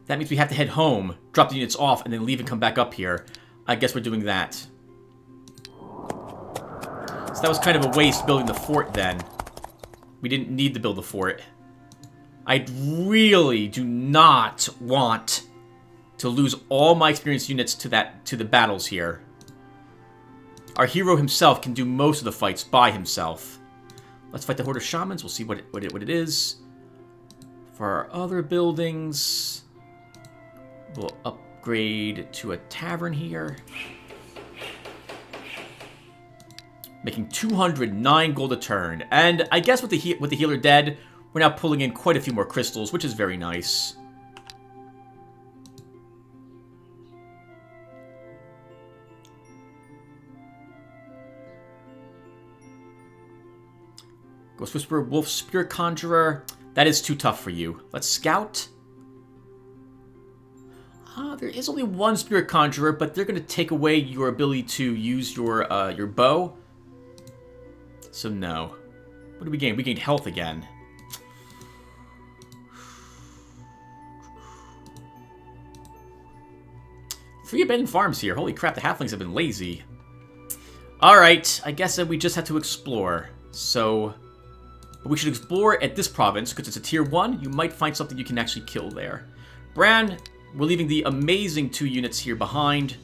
That means we have to head home, drop the units off, and then leave and come back up here. I guess we're doing that. So that was kind of a waste building the fort then. We didn't need to build the fort. I really do not want to lose all my experienced units to the battles here. Our hero himself can do most of the fights by himself. Let's fight the Horde of Shamans. We'll see what it is. For our other buildings, we'll upgrade to a tavern here. Making 209 gold a turn. And I guess with the healer dead, we're now pulling in quite a few more crystals, which is very nice. Ghost Whisperer, Wolf Spirit Conjurer. That is too tough for you. Let's scout. There is only 1 Spirit Conjurer, but they're going to take away your ability to use your bow. So no. What did we gain? We gained health again. Three abandoned farms here. Holy crap, the halflings have been lazy. Alright, I guess that we just have to explore. So, but we should explore at this province, because it's a tier 1. You might find something you can actually kill there. Bran, we're leaving the amazing 2 units here behind.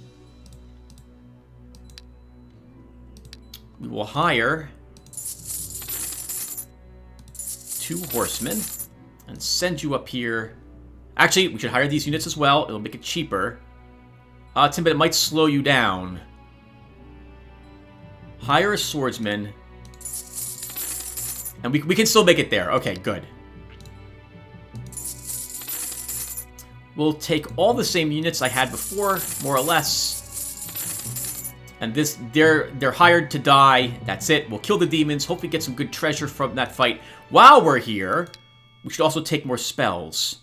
We will hire 2 horsemen. And send you up here. Actually, we should hire these units as well. It'll make it cheaper. Tim, but it might slow you down. Hire a swordsman. And we can still make it there. Okay, good. We'll take all the same units I had before, more or less. And this, they're hired to die. That's it. We'll kill the demons. Hopefully get some good treasure from that fight. While we're here, we should also take more spells.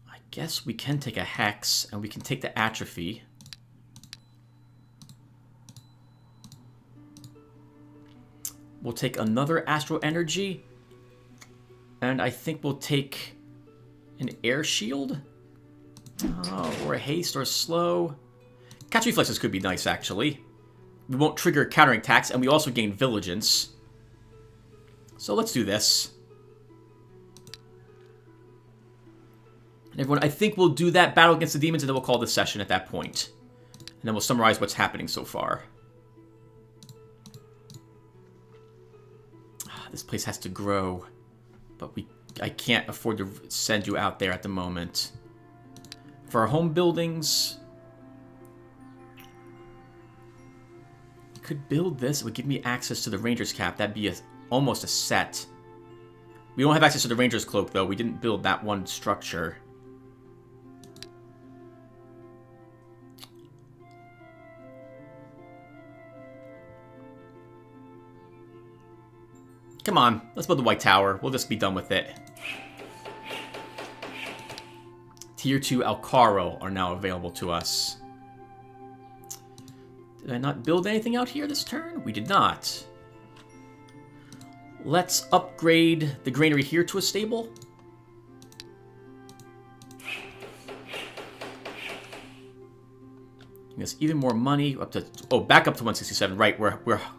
I guess we can take a Hex, and we can take the Atrophy. We'll take another Astral Energy. And I think we'll take an Air Shield. Oh, or a Haste or a Slow. Catch Reflexes could be nice, actually. We won't trigger countering attacks, and we also gain Vigilance. So let's do this. And everyone, I think we'll do that battle against the demons, and then we'll call this session at that point. And then we'll summarize what's happening so far. This place has to grow, but I can't afford to send you out there at the moment. For our home buildings, we could build this. It would give me access to the Ranger's Cap. That'd be almost a set. We don't have access to the Ranger's Cloak, though. We didn't build that one structure. Come on, let's build the White Tower. We'll just be done with it. Tier 2 Alcaro are now available to us. Did I not build anything out here this turn? We did not. Let's upgrade the granary here to a stable. There's even more money up to back up to 167. Right,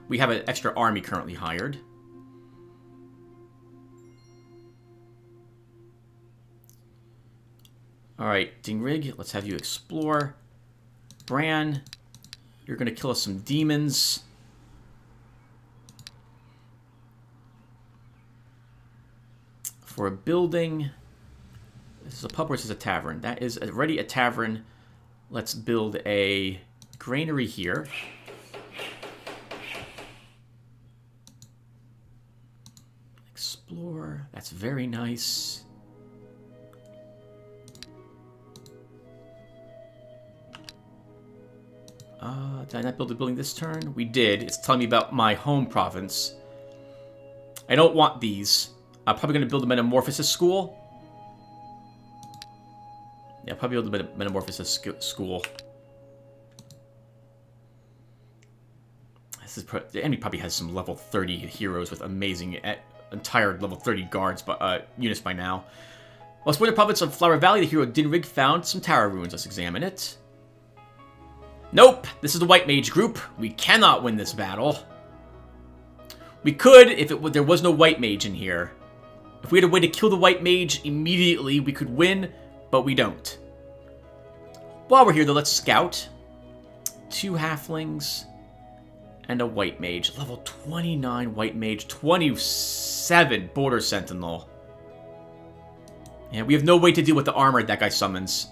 we have an extra army currently hired. Alright, Dingrig, let's have you explore. Bran, you're going to kill us some demons. For a building, this is a pub or this is a tavern? That is already a tavern. Let's build a granary here. Explore, that's very nice. Did I not build a building this turn? We did. It's telling me about my home province. I don't want these. I'm probably going to build a Metamorphosis School. Yeah, probably build a Metamorphosis School. This is the enemy probably has some level 30 heroes with amazing, entire level 30 guards, but units by now. Well, it's the province of Flower Valley. The hero Dinrig found some tower ruins. Let's examine it. Nope, this is the White Mage group. We cannot win this battle. We could if there was no White Mage in here. If we had a way to kill the White Mage immediately, we could win, but we don't. While we're here, though, let's scout. 2 halflings and a White Mage. Level 29 White Mage, 27 Border Sentinel. Yeah, we have no way to deal with the armor that guy summons.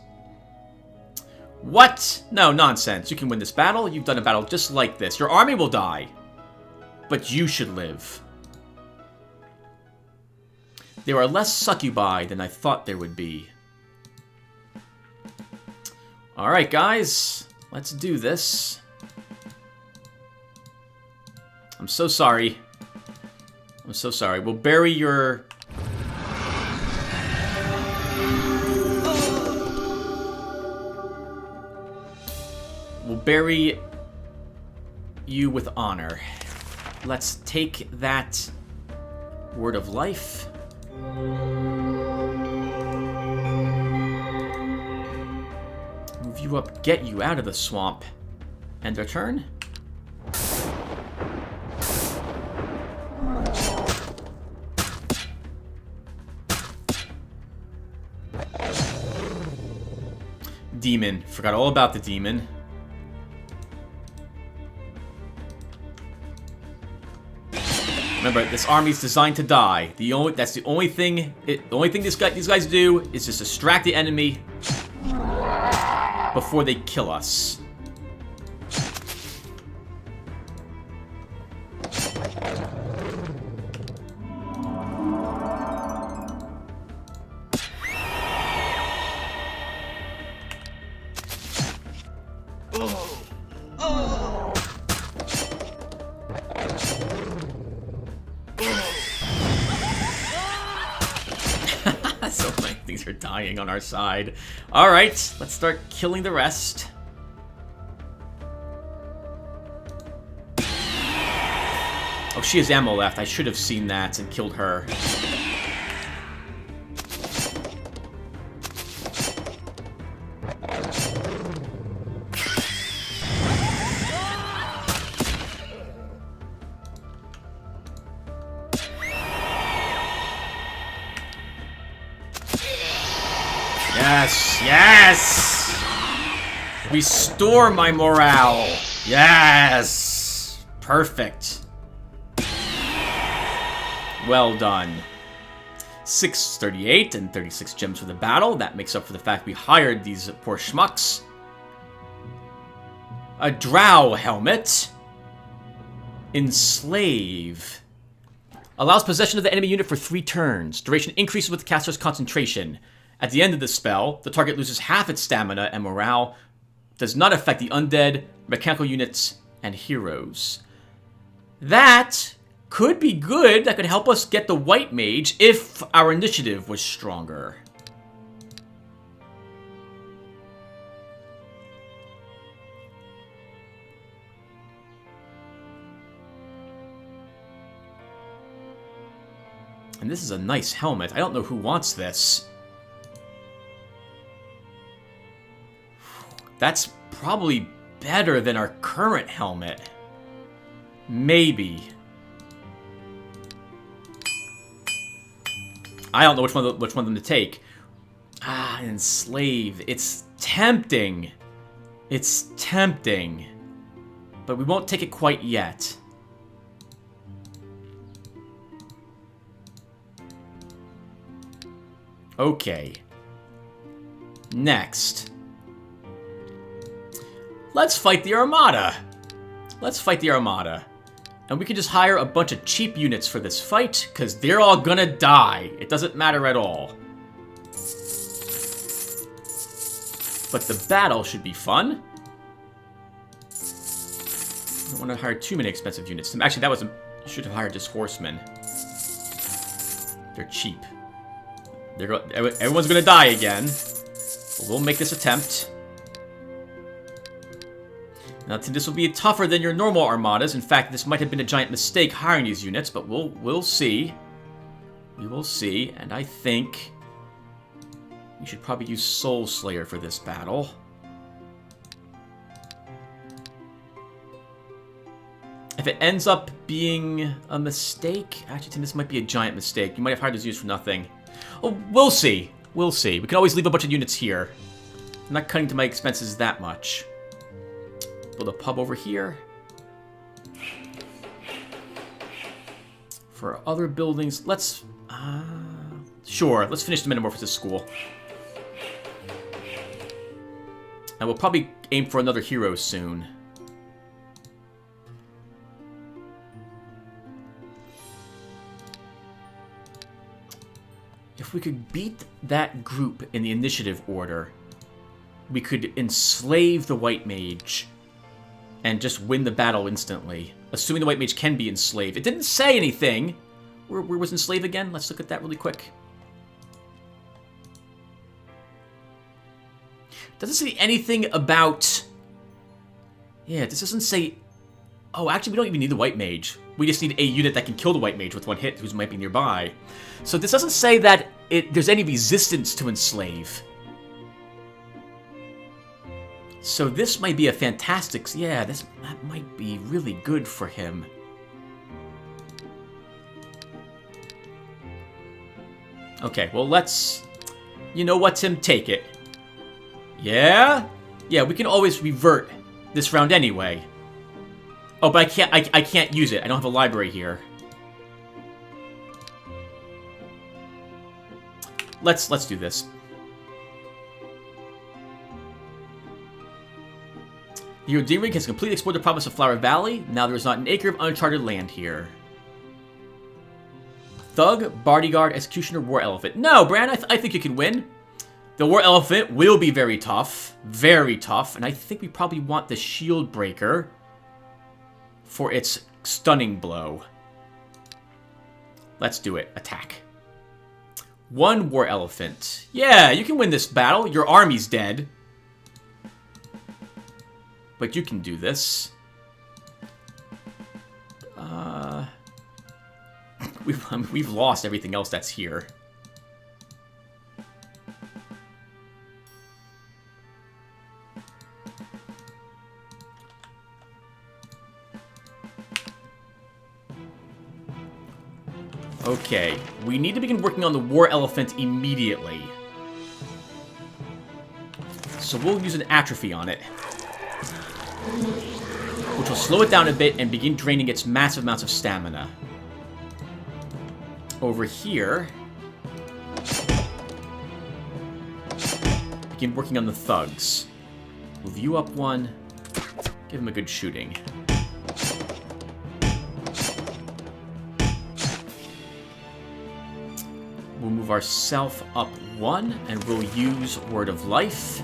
What? No, nonsense. You can win this battle. You've done a battle just like this. Your army will die, but you should live. There are less succubi than I thought there would be. Alright, guys. Let's do this. I'm so sorry. I'm so sorry. We'll bury your... We'll bury you with honor. Let's take that word of life. Move you up, get you out of the swamp. End our turn. Demon. Forgot all about the demon. Remember, this army's designed to die. That's the only thing. The only thing these guys do is just distract the enemy before they kill us. So many things are dying on our side. Alright, let's start killing the rest. Oh, she has ammo left. I should have seen that and killed her. Yes, yes! Restore my morale. Yes! Perfect. Well done. 638 and 36 gems for the battle. That makes up for the fact we hired these poor schmucks. A drow helmet. Enslave. Allows possession of the enemy unit for 3 turns. Duration increases with the caster's concentration. At the end of the spell, the target loses half its stamina and morale. Does not affect the undead, mechanical units, and heroes. That could be good. That could help us get the white mage if our initiative was stronger. And this is a nice helmet. I don't know who wants this. That's probably better than our current helmet. Maybe. I don't know which one of them to take. Ah, enslave. It's tempting. It's tempting. But we won't take it quite yet. Okay. Next. Let's fight the Armada. Let's fight the Armada. And we can just hire a bunch of cheap units for this fight, because they're all gonna die. It doesn't matter at all. But the battle should be fun. I don't want to hire too many expensive units. Actually, that was should have hired just horsemen. They're cheap. Everyone's gonna die again. But we'll make this attempt. Now, this will be tougher than your normal armadas. In fact, this might have been a giant mistake hiring these units, but we'll see. We will see, and I think we should probably use Soul Slayer for this battle. If it ends up being a mistake, actually, this might be a giant mistake. You might have hired those units for nothing. Oh, we'll see. We'll see. We can always leave a bunch of units here. I'm not cutting to my expenses that much. Build a pub over here. For other buildings, let's... sure, let's finish the Metamorphosis School. And we'll probably aim for another hero soon. If we could beat that group in the initiative order, we could enslave the White Mage and just win the battle instantly. Assuming the White Mage can be enslaved. It didn't say anything. Where was enslaved again? Let's look at that really quick. Doesn't say anything about... Yeah, this doesn't say... Oh, actually, we don't even need the White Mage. We just need a unit that can kill the White Mage with one hit, who might be nearby. So this doesn't say that there's any resistance to enslave. So this might be a fantastic... Yeah, that might be really good for him. Okay, well, let's... You know what, Tim? Take it. Yeah? Yeah, we can always revert this round anyway. Oh, but I can't use it. I don't have a library here. let's do this. Your D-Rig has completely explored the province of Flower Valley. Now there is not an acre of uncharted land here. Thug, Bodyguard, Executioner, War Elephant. No, Bran, I think you can win. The War Elephant will be very tough. Very tough. And I think we probably want the Shield Breaker for its stunning blow. Let's do it. Attack. 1 War Elephant. Yeah, you can win this battle. Your army's dead. But you can do this. We've lost everything else that's here. Okay, we need to begin working on the War Elephant immediately. So we'll use an atrophy on it, which will slow it down a bit and begin draining its massive amounts of stamina. Over here, begin working on the thugs. Move you up 1, give him a good shooting. We'll move ourselves up 1, and we'll use Word of Life.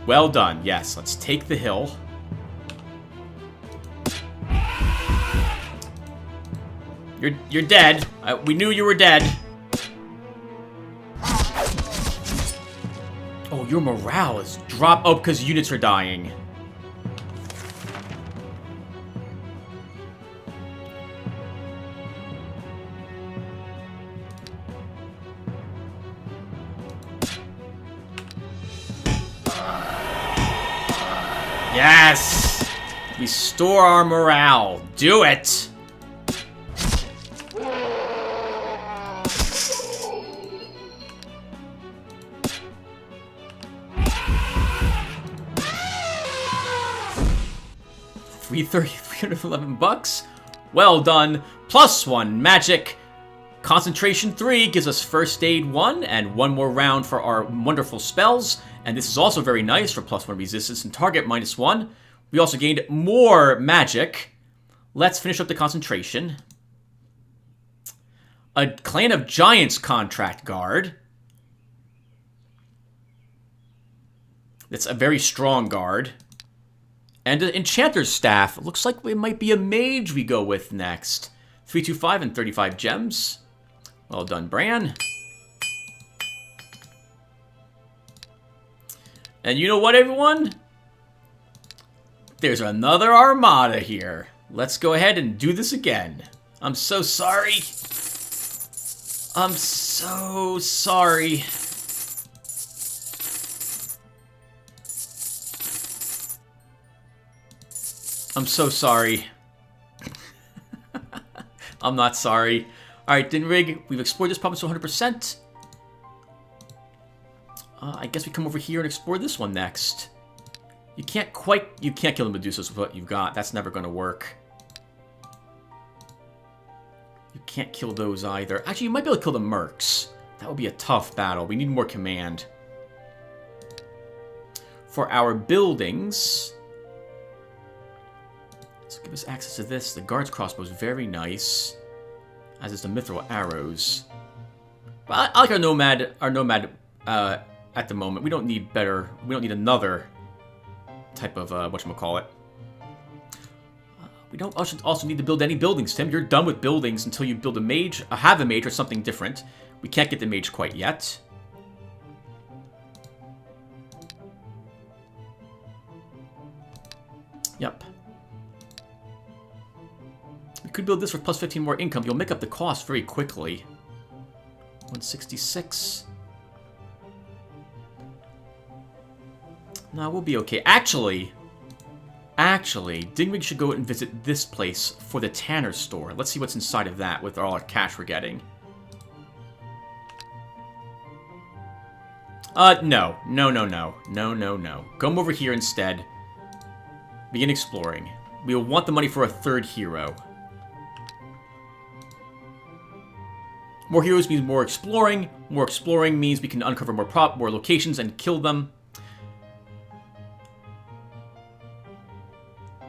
Well done. Yes, let's take the hill. You're dead. We knew you were dead. Oh, your morale is drop. Oh, because units are dying. Yes! Restore our morale. Do it! $311. Well done. +1 magic. Concentration 3 gives us first aid 1 and 1 more round for our wonderful spells. And this is also very nice for +1 resistance and target -1. We also gained more magic. Let's finish up the concentration. A Clan of Giants contract guard. It's a very strong guard. And an Enchanter's Staff. It looks like it might be a mage we go with next. 325 and 35 gems. Well done, Bran. And you know what, everyone? There's another armada here. Let's go ahead and do this again. I'm so sorry. I'm so sorry. I'm so sorry. I'm not sorry. Alright, Dinrig, we've explored this province to 100%. I guess we come over here and explore this one next. You can't kill the Medusas with what you've got. That's never going to work. You can't kill those either. Actually, you might be able to kill the Mercs. That would be a tough battle. We need more command. For our buildings, let's give us access to this. The Guard's Crossbow is very nice, as is the Mithril Arrows. But I like our Nomad at the moment. We don't need better. We don't need another type of whatchamacallit. We don't also need to build any buildings, Tim. You're done with buildings until you build a mage, have a mage, or something different. We can't get the mage quite yet. Yep. We could build this for plus 15 more income. You'll make up the cost very quickly. 166. No, we'll be okay. Actually, Dingwig should go and visit this place for the Tanner store. Let's see what's inside of that with all our cash we're getting. No. Come over here instead. Begin exploring. We'll want the money for a third hero. More heroes means more exploring. More exploring means we can uncover more locations and kill them.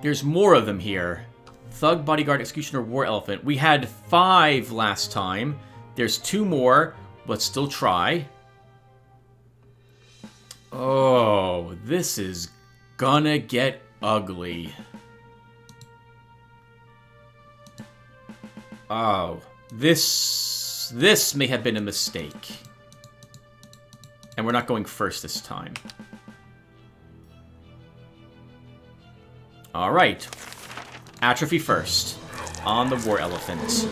There's more of them here. Thug, Bodyguard, Executioner, War Elephant. We had 5 last time. There's 2 more. Let's still try. Oh, this is gonna get ugly. Oh, this may have been a mistake. And we're not going first this time. Alright. Atrophy first. On the War Elephant.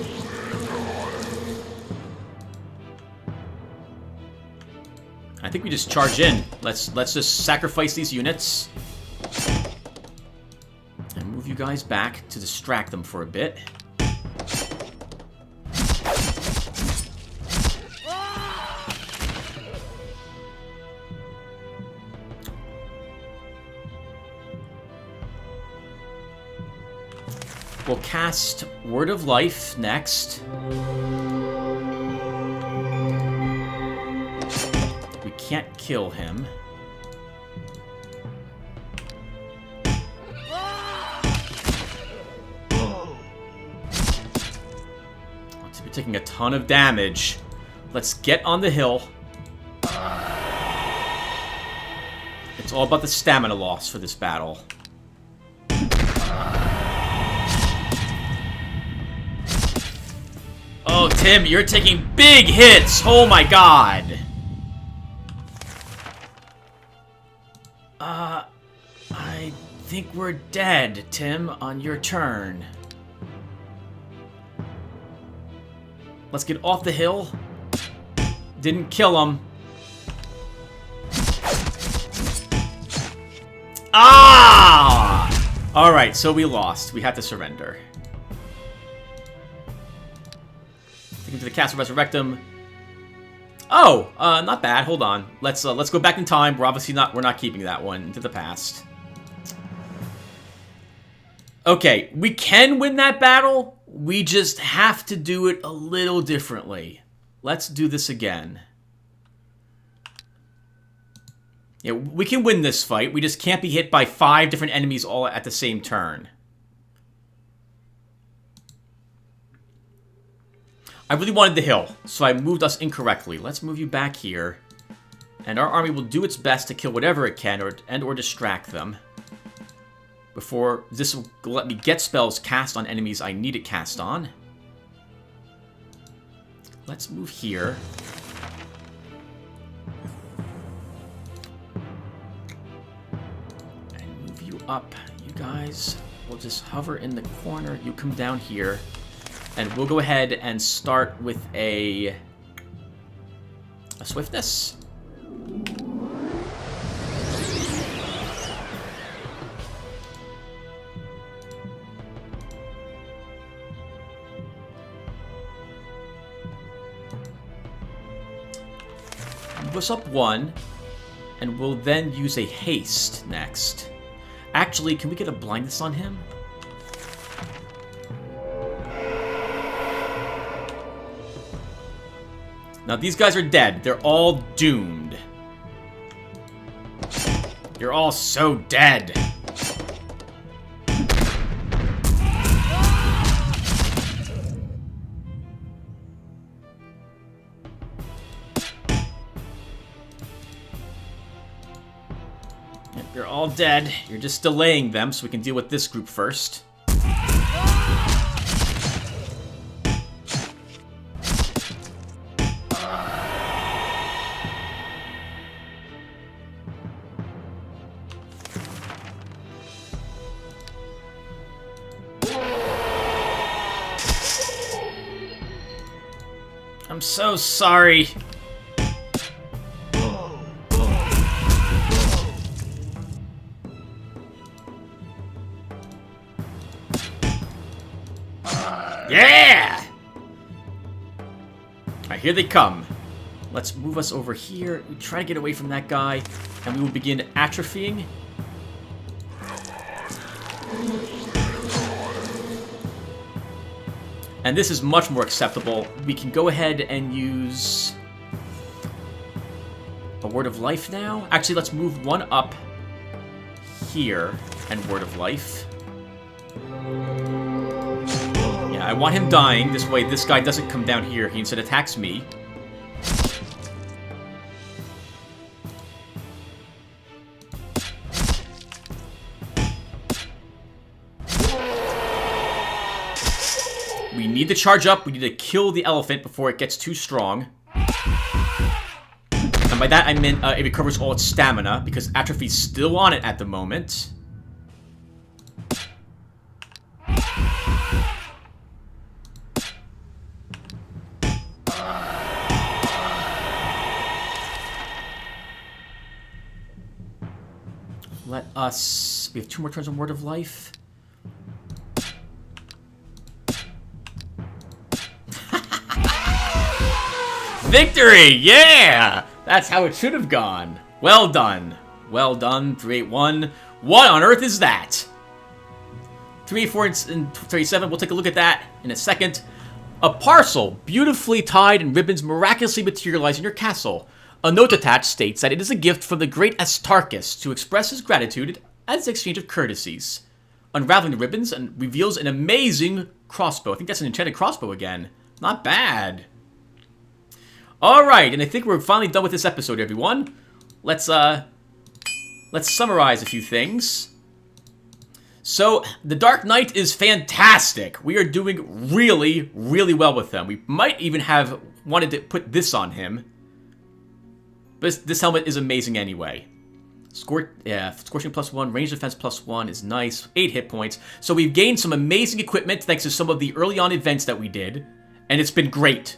I think we just charge in. Let's just sacrifice these units. And move you guys back to distract them for a bit. We'll cast Word of Life next. We can't kill him. We're taking a ton of damage. Let's get on the hill. It's all about the stamina loss for this battle. Oh, Tim, you're taking big hits! Oh my god! I think we're dead, Tim, on your turn. Let's get off the hill. Didn't kill him. Ah! Alright, so we lost. We had to surrender. Take him to the castle, resurrect him. Oh, not bad. Hold on. Let's go back in time. We're obviously we're not keeping that one into the past. Okay, we can win that battle. We just have to do it a little differently. Let's do this again. Yeah, we can win this fight. We just can't be hit by 5 different enemies all at the same turn. I really wanted the hill, so I moved us incorrectly. Let's move you back here. And our army will do its best to kill whatever it can or distract them. Before this will let me get spells cast on enemies I need it cast on. Let's move here. And move you up. You guys will just hover in the corner. You come down here. And we'll go ahead and start with a swiftness. Move us up 1, and we'll then use a haste next. Actually, can we get a blindness on him? Now, these guys are dead. They're all doomed. You're all so dead. You're all dead. You're just delaying them so we can deal with this group first. I'm so sorry. Yeah! Alright, here they come. Let's move us over here. We try to get away from that guy, and we will begin atrophying. And this is much more acceptable. We can go ahead and use a Word of Life now. Actually, let's move one up here and Word of Life. Yeah, I want him dying. This way this guy doesn't come down here. He instead attacks me. We need to charge up. We need to kill the elephant before it gets too strong. And by that I meant it recovers all its stamina, because atrophy's still on it at the moment. Let us... We have 2 more turns on Word of Life. Victory! Yeah! That's how it should have gone. Well done. Well done. 381. What on earth is that? 384 and 37. We'll take a look at that in a second. A parcel, beautifully tied and ribbons miraculously materialize in your castle. A note attached states that it is a gift from the great Astarchus to express his gratitude as an exchange of courtesies. Unraveling the ribbons and reveals an amazing crossbow. I think that's an enchanted crossbow again. Not bad. Alright, and I think we're finally done with this episode, everyone. Let's summarize a few things. So, the Dark Knight is fantastic. We are doing really, really well with him. We might even have wanted to put this on him. But this helmet is amazing anyway. Scorching +1, range defense +1 is nice. 8 hit points. So we've gained some amazing equipment thanks to some of the early on events that we did. And it's been great.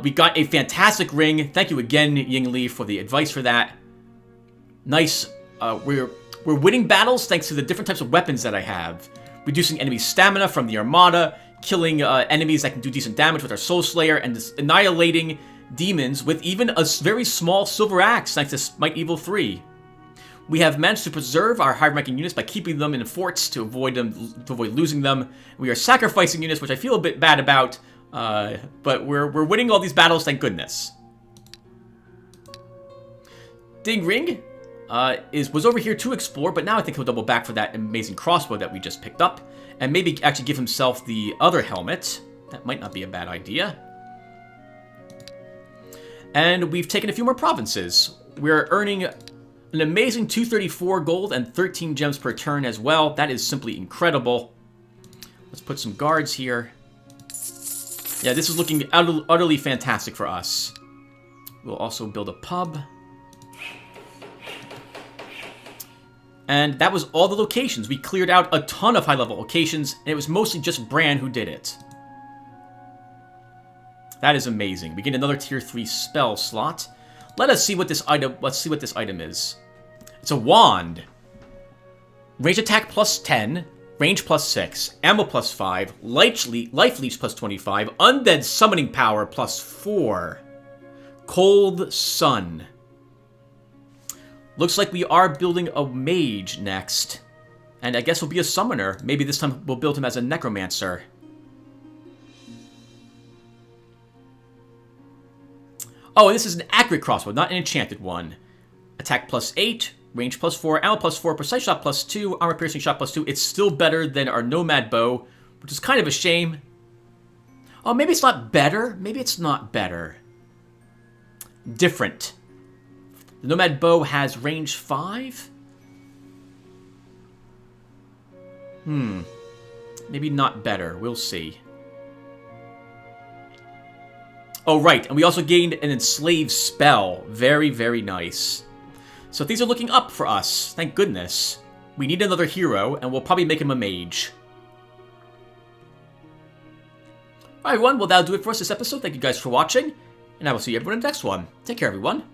We got a fantastic ring. Thank you again, Yingli, for the advice for that. Nice. We're winning battles thanks to the different types of weapons that I have. Reducing enemy stamina from the Armada, killing enemies that can do decent damage with our Soul Slayer, and just annihilating demons with even a very small silver axe thanks to Smite Evil 3. We have managed to preserve our high-ranking units by keeping them in forts to avoid losing them. We are sacrificing units, which I feel a bit bad about. But we're winning all these battles, thank goodness. Ding Ring was over here to explore, but now I think he'll double back for that amazing crossbow that we just picked up, and maybe actually give himself the other helmet. That might not be a bad idea. And we've taken a few more provinces. We're earning an amazing 234 gold and 13 gems per turn as well. That is simply incredible. Let's put some guards here. Yeah, this is looking utterly fantastic for us. We'll also build a pub. And that was all the locations. We cleared out a ton of high-level locations, and it was mostly just Bran who did it. That is amazing. We get another tier 3 spell slot. Let's see what this item is. It's a wand. Range attack +10. Range +6, ammo +5, life leech +25, undead summoning power +4. Cold Sun. Looks like we are building a mage next. And I guess we'll be a summoner. Maybe this time we'll build him as a necromancer. Oh, and this is an accurate crossbow, not an enchanted one. Attack +8. Range +4, ammo +4, precise shot +2, armor piercing shot +2. It's still better than our nomad bow, which is kind of a shame. Oh, maybe it's not better. Maybe it's not better. Different. The nomad bow has range 5? Maybe not better. We'll see. Oh, right. And we also gained an enslave spell. Very, very nice. So things are looking up for us. Thank goodness. We need another hero, and we'll probably make him a mage. Alright everyone, well that'll do it for us this episode. Thank you guys for watching, and I will see everyone in the next one. Take care everyone.